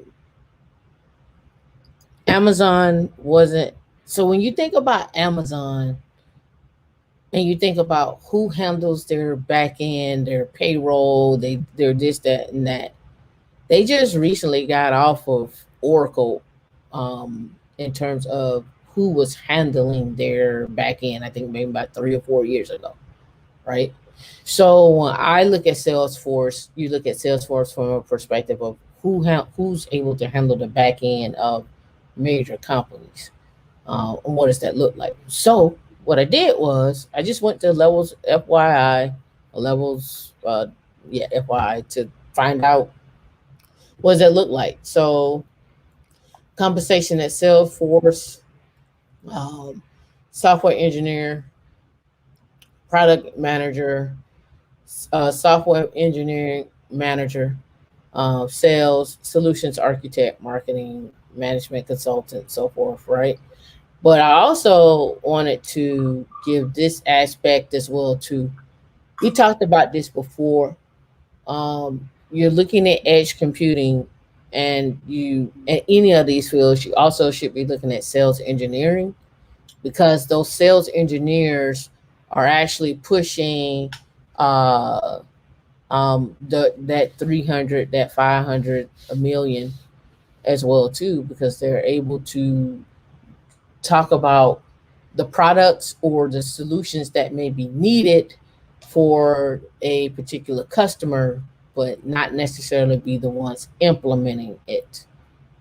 Amazon wasn't So when you think about Amazon and you think about who handles their back end, their payroll, they're this, that, and that, they just recently got off of Oracle in terms of who was handling their back end. I think maybe about 3 or 4 years ago, right? So when I look at Salesforce, you look at Salesforce from a perspective of who's able to handle the back end of major companies. And what does that look like? So what I did was I just went to levels FYI, levels yeah FYI to find out what does that look like. So compensation at Salesforce, um, software engineer, product manager, software engineering manager, sales, solutions architect, marketing, management consultant, so forth, right? But I also wanted to give this aspect as well too. We talked about this before. You're looking at edge computing, and you in any of these fields, you also should be looking at sales engineering, because those sales engineers are actually pushing uh, that 300, that 500, a million as well too, because they're able to talk about the products or the solutions that may be needed for a particular customer, but not necessarily be the ones implementing it,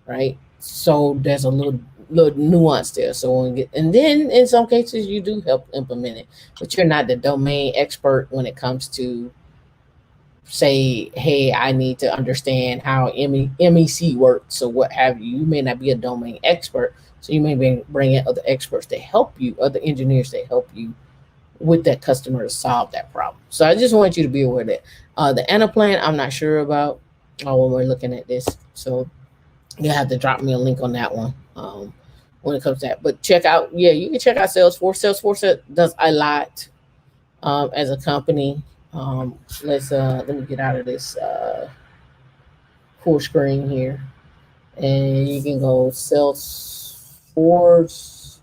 right? So there's a little nuance there. So when get, and then in some cases you do help implement it, but you're not the domain expert when it comes to say, hey, I need to understand how MEC works or what have you. You may not be a domain expert, so you may bring in other experts to help you, other engineers to help you with that customer to solve that problem. So I just want you to be aware of that. The Anaplan, I'm not sure about when we're looking at this. So you have to drop me a link on that one when it comes to that. But check out, yeah, you can check out Salesforce. Salesforce does a lot as a company. Let me get out of this full screen here, and you can go Salesforce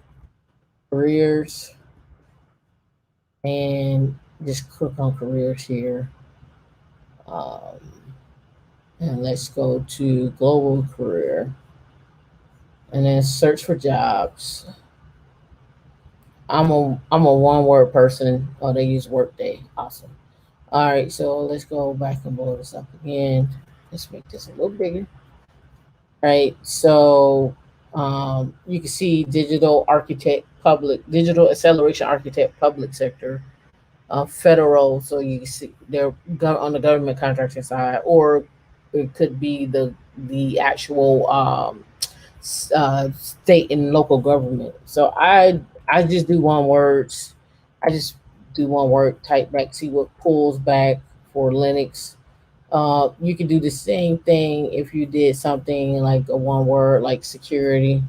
careers, and just click on careers here, um, and let's go to global career, and then search for jobs. I'm a one word person. Oh, they use Workday. Awesome. All right, so let's go back and blow this up again. Let's make this a little bigger. Right? So you can see digital architect, public, digital acceleration architect, public sector, federal. So you can see they're on the government contracting side, or it could be the actual state and local government. So I just do one words. I just do one word, type back, see what pulls back for Linux. You can do the same thing if you did something like a one word, like security,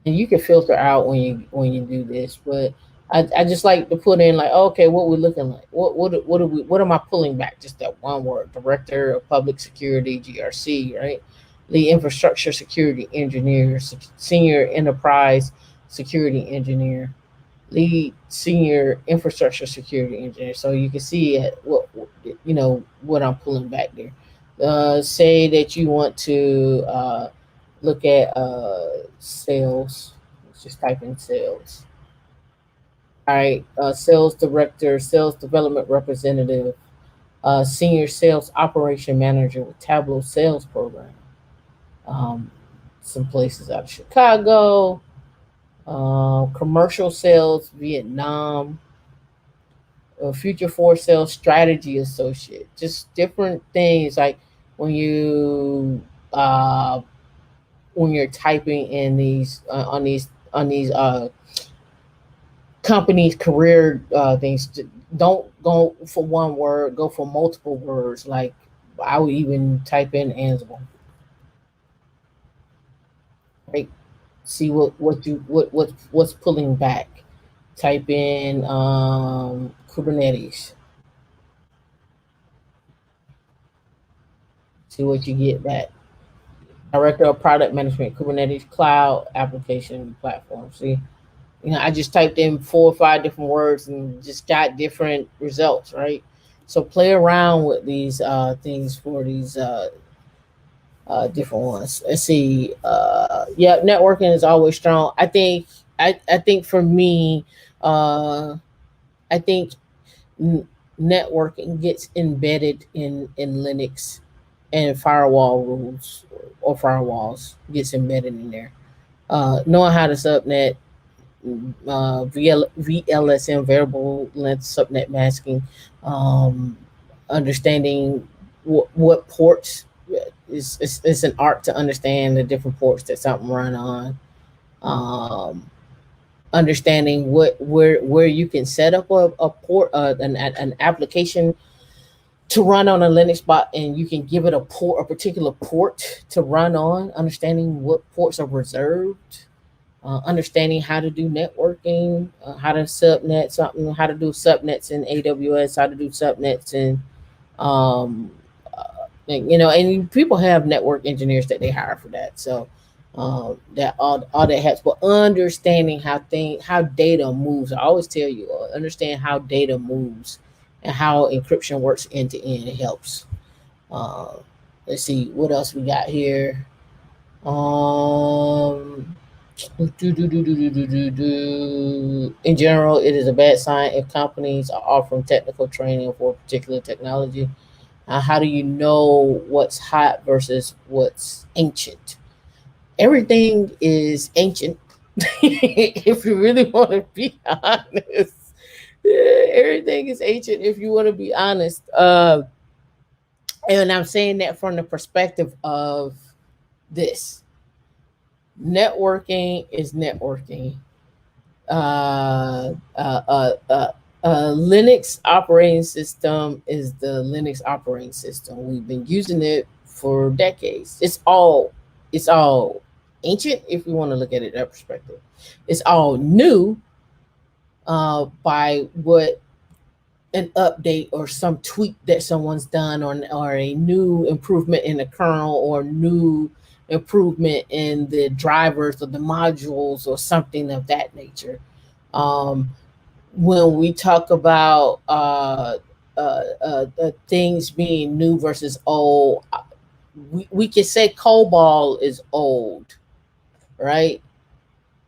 and you can filter out when you do this. But I just like to put in like, okay, what we're looking like, what are we, what am I pulling back? Just that one word, director of public security, GRC, right? The infrastructure security engineer, senior enterprise security engineer, lead senior infrastructure security engineer. So you can see what what I'm pulling back there. Say that you want to look at sales. Let's just type in sales. All right, sales director, sales development representative, senior sales operation manager with Tableau sales program. Um, some places out of Chicago, commercial sales, Vietnam, future for sales strategy associate, just different things like when you uh, when you're typing in these on these companies career things. Don't go for one word, go for multiple words. Like I would even type in Ansible, right? See what's pulling back. Type in Kubernetes. See what you get back. Director of Product Management, Kubernetes Cloud Application Platform. See, I just typed in 4 or 5 different words and just got different results, right? So play around with these things for these different ones. Let's see. Yeah, networking is always strong. I think for me, I think networking gets embedded in Linux, and firewall rules or firewalls gets embedded in there. Knowing how to subnet, VLSM, variable length subnet masking, um, understanding what ports it's an art to understand the different ports that something run on. Um, Understanding where you can set up a port, an application to run on a Linux bot, and you can give it a particular port to run on. Understanding what ports are reserved, understanding how to do networking, how to subnet something, how to do subnets in AWS, how to do subnets in, um, and people have network engineers that they hire for that. So that all that helps. But understanding how data moves, I always tell you, understand how data moves and how encryption works end to end. It helps. Uh, let's see what else we got here. Um, in general, it is a bad sign if companies are offering technical training for a particular technology. How do you know what's hot versus what's ancient? Everything is ancient. If you really want to be honest, everything is ancient. If you want to be honest, and I'm saying that from the perspective of this: networking is networking. Linux operating system is the Linux operating system. We've been using it for decades. It's all ancient if you want to look at it that perspective. It's all new by what an update or some tweak that someone's done, or a new improvement in the kernel, or new improvement in the drivers or the modules or something of that nature. When we talk about things being new versus old, we can say COBOL is old, right?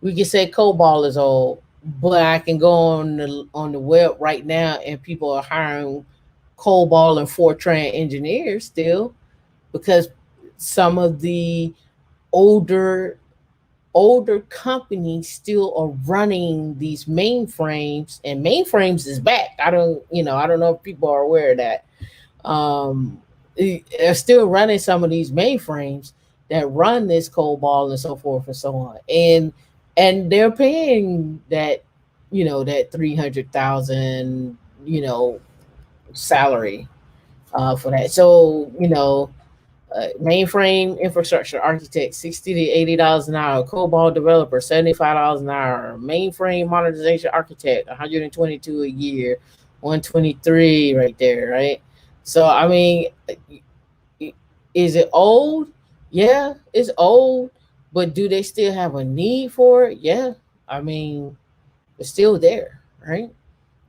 We can say COBOL is old, but I can go on the web right now and people are hiring COBOL and Fortran engineers still, because some of the older companies still are running these mainframes, and mainframes is back. I don't know if people are aware of that. They're still running some of these mainframes that run this COBOL and so forth and so on, and they're paying that that 300,000 salary for that. So mainframe infrastructure architect, $60 to $80 an hour. COBOL developer, $75 an hour. Mainframe modernization architect, 122 a year. 123 right there, right? So I mean, is it old? Yeah, it's old, but do they still have a need for it? Yeah, I mean, it's still there, right?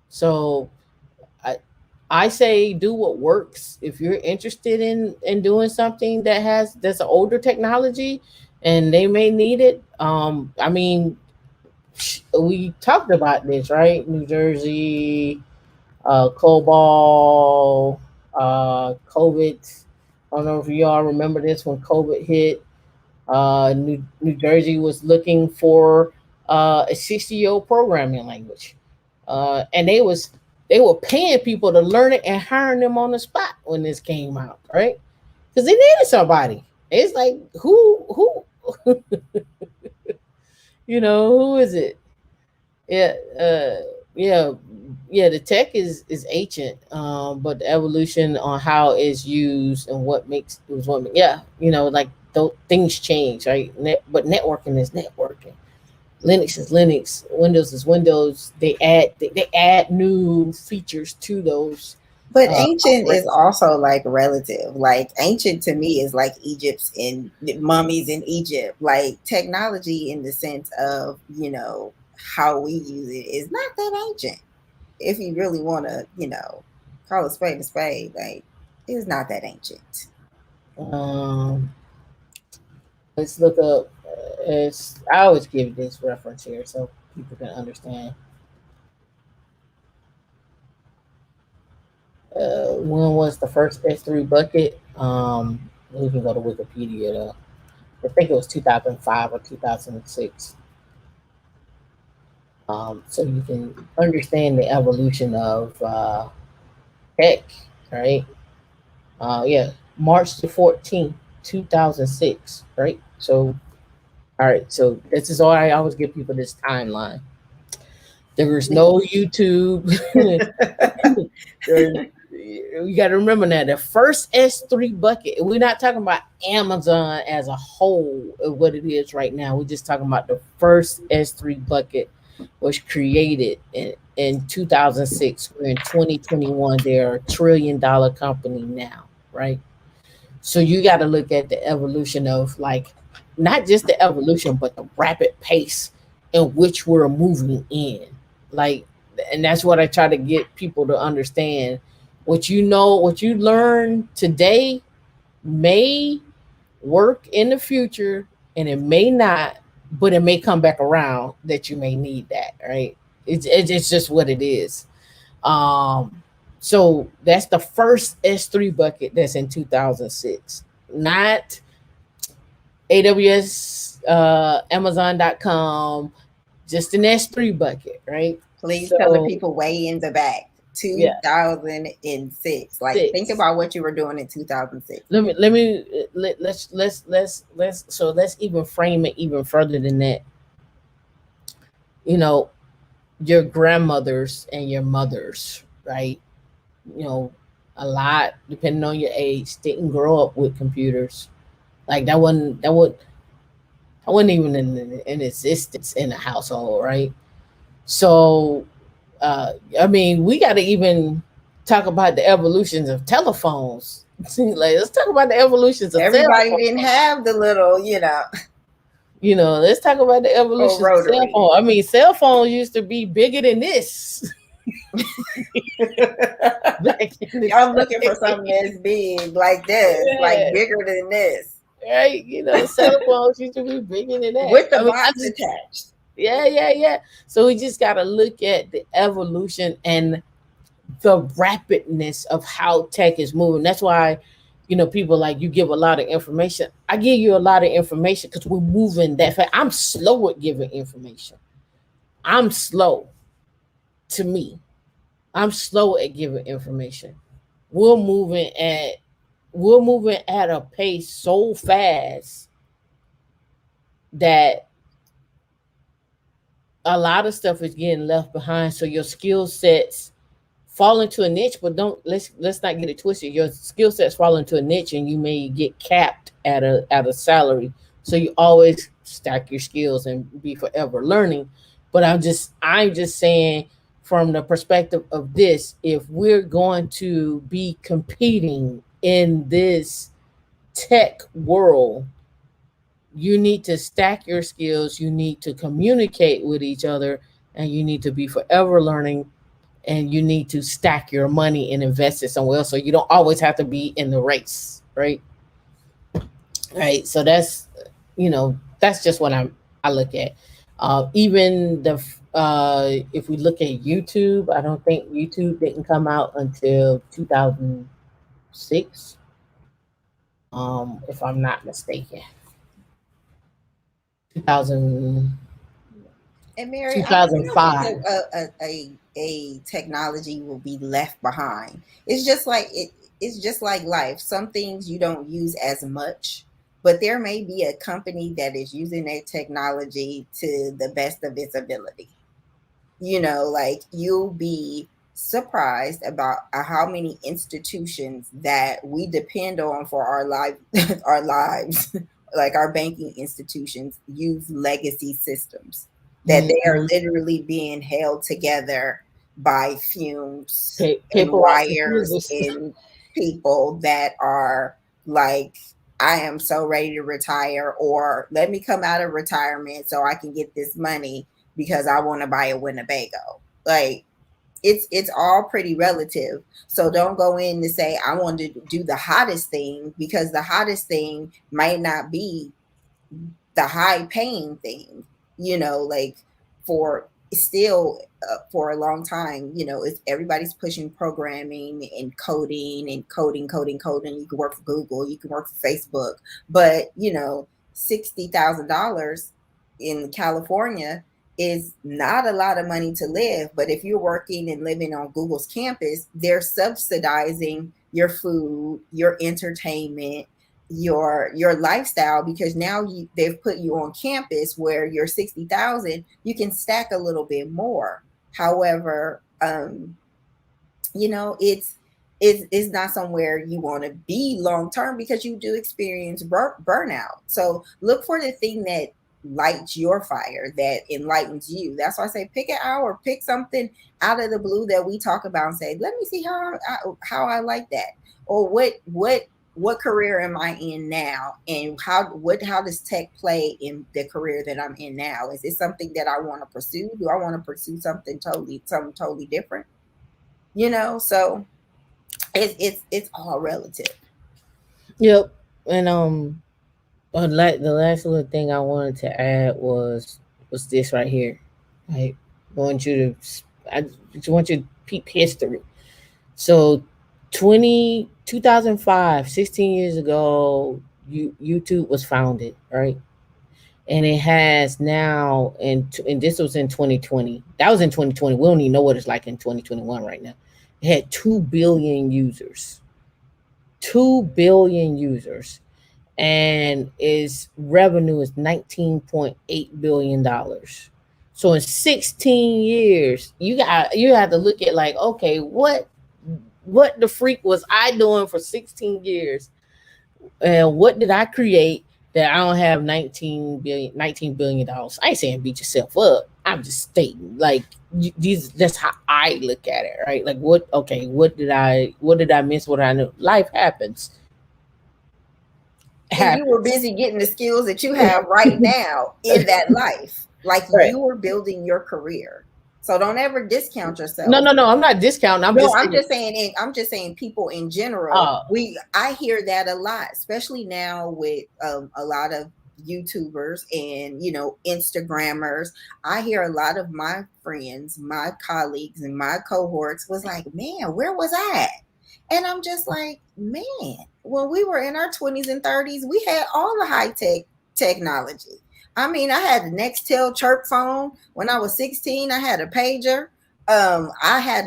So I say do what works. If you're interested in doing something that's an older technology and they may need it. I mean, we talked about this, right? New Jersey, COBOL, COVID. I don't know if you all remember this when COVID hit. New Jersey was looking for a 60-year-old programming language, and they were paying people to learn it and hiring them on the spot when this came out, right? Because they needed somebody. It's like who who is it? Yeah, yeah, yeah. The tech is ancient, but the evolution on how it's used and what makes it was what yeah, like things change, right? But networking is networking. Linux is Linux. Windows is Windows. They add new features to those But ancient is operations. also like relative. Like ancient to me is like Egypt's and mummies in Egypt. Like technology in the sense of, how we use it is not that ancient. If you really want to, call a spade, like it's not that ancient. Um, let's look up. It's I always give this reference here so people can understand. When was the first S3 bucket? We can go to Wikipedia though. I think it was 2005 or 2006. So you can understand the evolution of tech, right? Yeah, March the 14th, 2006, right? So, all right, so this is all I always give people this timeline. There was no Please. YouTube. there, you got to remember now the first S3 bucket, we're not talking about Amazon as a whole of what it is right now. We're just talking about the first S3 bucket was created in 2006. We're in 2021. They're a $1 trillion company now, right? So you got to look at the evolution of like not just the evolution, but the rapid pace in which we're moving in. Like, and that's what I try to get people to understand. What you learn today may work in the future and it may not, but it may come back around that you may need that, right? It's just what it is. Um, so that's the first S3 bucket that's in 2006, not AWS, Amazon.com, just an S3 bucket, right? Please tell the So, people way in the back. yeah, 2006. Like think six. about what you were doing in 2006. Let's even frame it even further than that. You know, your grandmothers and your mothers, right? You know, a lot, depending on your age, didn't grow up with computers. Like that wasn't even in existence in the household, right? So, I mean, we got to even talk about the evolutions of telephones. Like, let's talk about the evolutions of cell Everybody didn't phones. have the little, Let's talk about the or evolutions of cell rotary. phone. I mean, cell phones used to be bigger than this back in the I'm looking for something day. that's big like this, like Yeah, bigger than this, right. Cell phones used to be bigger than that. with the I mean, box attached. yeah. So we just got to look at the evolution and the rapidness of how tech is moving. That's why, people like you give a lot of information. I give you a lot of information because we're moving that fast. I'm slow at giving information. I'm slow to me. I'm slow at giving information. We're moving at we're moving at a pace so fast that a lot of stuff is getting left behind. So your skill sets fall into a niche, but don't let's not get it twisted. Your skill sets fall into a niche, and you may get capped at a salary. So you always stack your skills and be forever learning. But I'm just saying from the perspective of this, if we're going to be competing in this tech world, you need to stack your skills, you need to communicate with each other, and you need to be forever learning, and you need to stack your money and invest it somewhere else so you don't always have to be in the race, right? Right. So that's just what I look at. Even the if we look at YouTube, I don't think YouTube didn't come out until 2006, if I'm not mistaken. 2000, And Mary, I don't think 2005. a technology will be left behind. It's just like it. It's just like life. Some things you don't use as much, but there may be a company that is using their technology to the best of its ability. Like you'll be surprised about how many institutions that we depend on for our life, our lives, like our banking institutions, use legacy systems that they are Mhm. literally being held together by fumes and Paparazzi wires users. and people that are like, I am so ready to retire, or let me come out of retirement so I can get this money because I want to buy a Winnebago. Like, it's all pretty relative. So don't go in to say I want to do the hottest thing, because the hottest thing might not be the high paying thing, like, for still, for a long time, it's everybody's pushing programming and coding. You can work for Google, you can work for Facebook, but $60,000 in California is not a lot of money to live. But if you're working and living on Google's campus, they're subsidizing your food, your entertainment, your lifestyle, because now they've put you on campus where you're 60,000, you can stack a little bit more. However, it's not somewhere you want to be long term, because you do experience burnout. So look for the thing that lights your fire, that enlightens you. That's why I say pick an hour, pick something out of the blue that we talk about and say, let me see how I like that, or what career am I in now, and how does tech play in the career that I'm in now? Is it something that I want to pursue? Do I want to pursue something totally different? So it's all relative. Yep. And the last little thing I wanted to add was this right here. Right. I want you to I just want you to peep history. So 2005, 16 years ago, YouTube was founded, right? And it has now, and this was in 2020. That was in 2020. We don't even know what it's like in 2021 right now. It had 2 billion users. 2 billion users. And its revenue is $19.8 billion. So in 16 years, you have to look at, like, okay, what the freak was I doing for 16 years? And what did I create that I don't have $19 billion? I ain't saying beat yourself up. I'm just stating, like, that's how I look at it, right? Like, what did I miss? What I knew? Life happens. And you were busy getting the skills that you have right now in that life. Like, Right. you were building your career. So don't ever discount yourself. No. I'm not discounting. I'm just saying people in general. uh, I hear that a lot, especially now with a lot of YouTubers and Instagrammers. I hear a lot of my friends, my colleagues, and my cohorts was like, "Man, where was I at?" And I'm just like, man, when we were in our 20s and 30s, we had all the high tech technology. I mean, I had the Nextel chirp phone. When I was 16, I had a pager. I had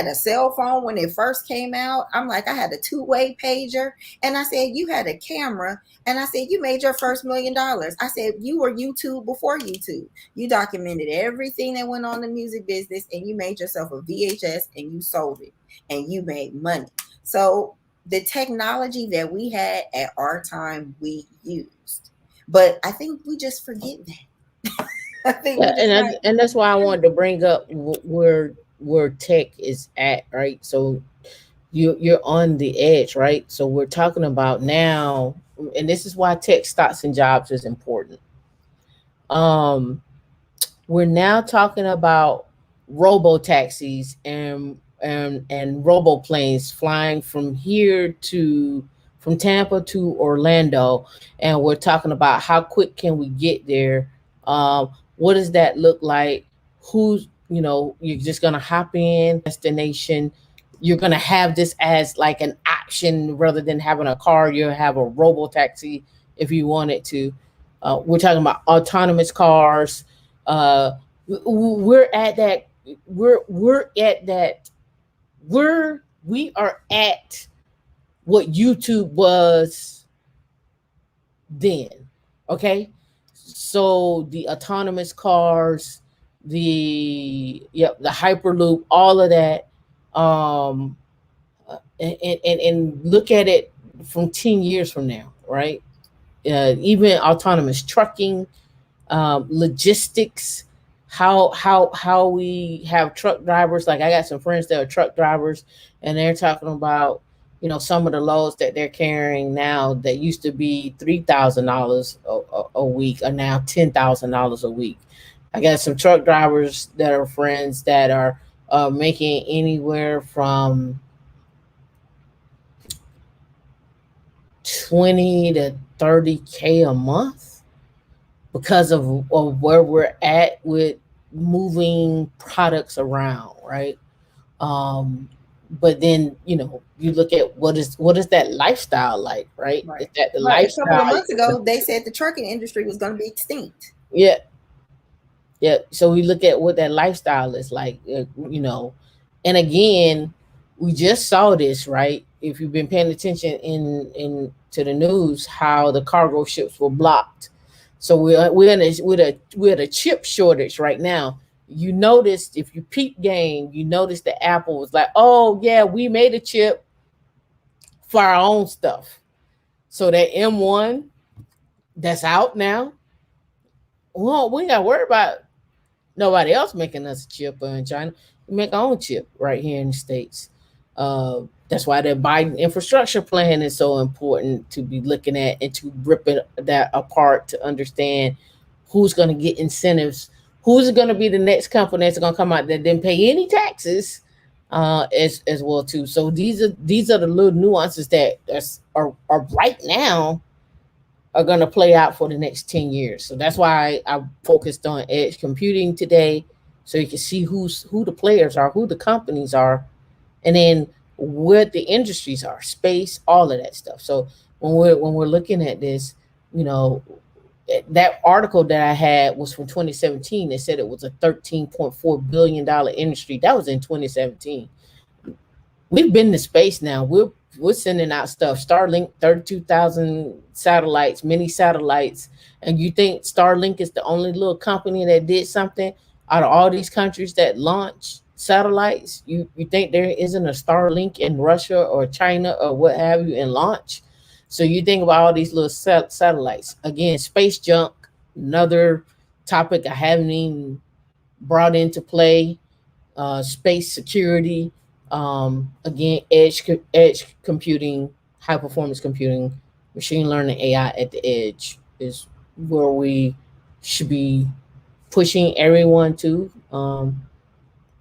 a cell phone when it first came out. I'm like, I had a two-way pager. And I said, you had a camera. And I said, you made your first $1 million. I said, you were YouTube before YouTube. You documented everything that went on in the music business, and you made yourself a VHS and you sold it and you made money. So the technology that we had at our time, we used. But I think we just forget that. I think yeah, we just and that's why I wanted to bring up where tech is at, right? So you're on the edge, right? So we're talking about now, and this is why tech stocks and jobs is important. Um, we're now talking about robo taxis and robo planes flying from Tampa to Orlando, and we're talking about how quick can we get there. What does that look like? Who's you're just gonna hop in destination. You're gonna have this as like an option rather than having a car. You'll have a robo taxi if you wanted to. We're talking about autonomous cars. uh we're at that we're at that we are at what YouTube was then. Okay, so the autonomous cars, the hyperloop, all of that. um and look at it from 10 years from now, right? Even autonomous trucking, logistics. how we have truck drivers. Like I got some friends that are truck drivers, and they're talking about, some of the loads that they're carrying now that used to be $3,000 a week are now $10,000 a week. I got some truck drivers that are friends that are making anywhere from 20 to 30K a month because of where we're at with moving products around, right? But then, you look at what is that lifestyle like, right? Right. Is that the Right. A couple of lifestyle? months ago, they said the trucking industry was going to be extinct. Yeah, yeah. So we look at what that lifestyle is like, and again, we just saw this, right? If you've been paying attention in to the news, how the cargo ships were blocked. So we're in a chip shortage right now. You noticed, if you peep game, you noticed that Apple was like, "Oh yeah, we made a chip for our own stuff." So that M1 that's out now, well, we ain't got to worry about nobody else making us a chip in China. We make our own chip right here in the States. That's why the Biden infrastructure plan is so important to be looking at and to rip that apart to understand who's going to get incentives, who's going to be the next company that's going to come out that didn't pay any taxes, as well too. So these are the little nuances that are right now are going to play out for the next 10 years. So that's why I focused on edge computing today, so you can see who the players are, who the companies are, and then what the industries are, space, all of that stuff. So when we're looking at this, that article that I had was from 2017. It said it was a $13.4 billion industry. That was in 2017. We've been to space now. We're sending out stuff. Starlink, 32,000 satellites, mini satellites. And you think Starlink is the only little company that did something out of all these countries that launch satellites? You think there isn't a Starlink in Russia or China or what have you in launch? So you think about all these little satellites. Again, space junk, another topic I haven't even brought into play. Space security, again, edge computing, high performance computing, machine learning, AI at the edge is where we should be pushing everyone to.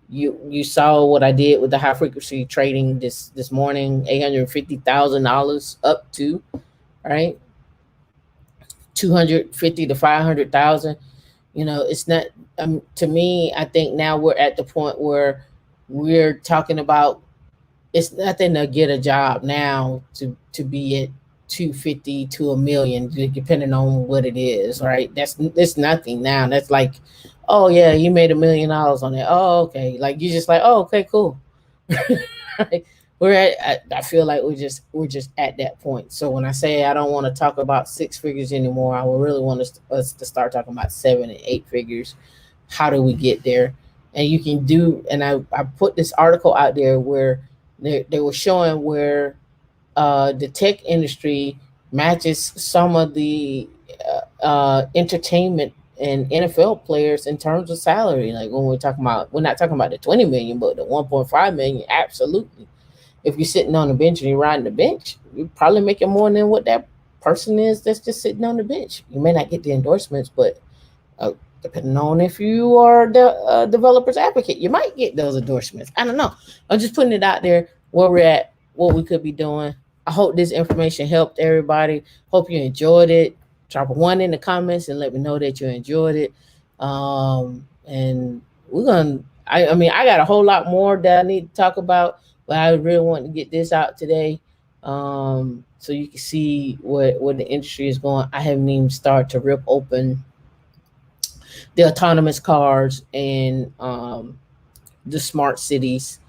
You saw what I did with the high frequency trading this morning, $850,000 up to, right, 250 to 500,000. It's not, to me, I think now we're at the point where we're talking about, it's nothing to get a job now to be at 250 to a million, depending on what it is, right? It's nothing now. That's like, oh yeah, you made $1 million on it. Oh, okay. Like, you just like, oh, okay, cool. Right? I feel like we're just at that point. So when I say I don't want to talk about six figures anymore, I would really want us to start talking about 7 and 8 figures. How do we get there? And you can do, and I put this article out there where they were showing where the tech industry matches some of the entertainment and NFL players in terms of salary. Like, when we're not talking about the 20 million, but the 1.5 million, absolutely. If you're sitting on the bench and you're riding the bench, you're probably making more than what that person is that's just sitting on the bench. You may not get the endorsements, but depending on if you are the developer's advocate, you might get those endorsements. I don't know. I'm just putting it out there where we're at, what we could be doing. I hope this information helped everybody. Hope you enjoyed it. Drop a 1 in the comments and let me know that you enjoyed it. And we're gonna. I mean, I got a whole lot more that I need to talk about, but I really want to get this out today, so you can see where the industry is going. I haven't even started to rip open the autonomous cars and the smart cities.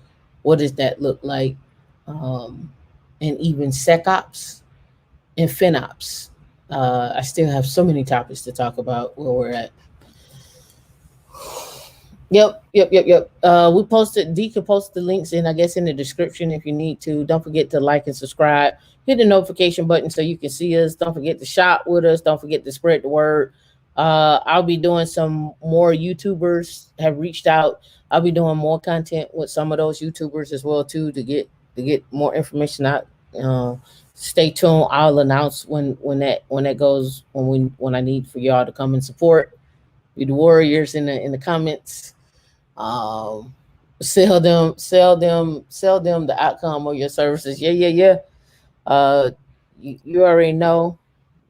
What does that look like? And even SecOps and FinOps. I still have so many topics to talk about where we're at. Yep. We posted, Dee can post the links in, I guess, in the description if you need to. Don't forget to like and subscribe. Hit the notification button so you can see us. Don't forget to shop with us. Don't forget to spread the word. I'll be doing some more YouTubers have reached out. I'll be doing more content with some of those YouTubers as well too to get more information out. Uh, Stay tuned. I'll announce when that goes when I need for y'all to come and support. Be the warriors in the comments. Um, sell them the outcome of your services. Yeah, yeah, yeah. You already know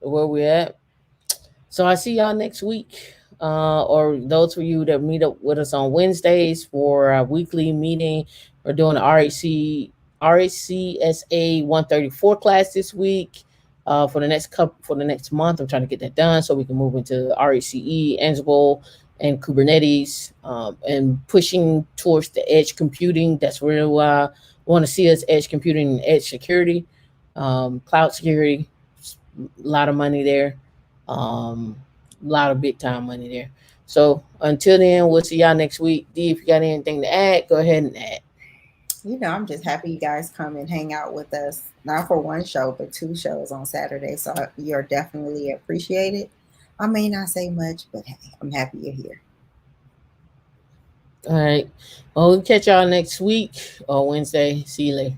where we're at. So I see y'all next week. Or those for you that meet up with us on Wednesdays for our weekly meeting. We're doing the RACSA 134 class this week. For the next month, I'm trying to get that done so we can move into RACE, Ansible, and Kubernetes, and pushing towards the edge computing. That's where I want to see us: edge computing and edge security, cloud security. A lot of money there, a lot of big time money there. So until then, we'll see y'all next week. D, if you got anything to add, go ahead and add. I'm just happy you guys come and hang out with us, not for one show, but two shows on Saturday. So you're definitely appreciated. I may not say much, but hey, I'm happy you're here. All right. Well, we'll catch y'all next week or Wednesday. See you later.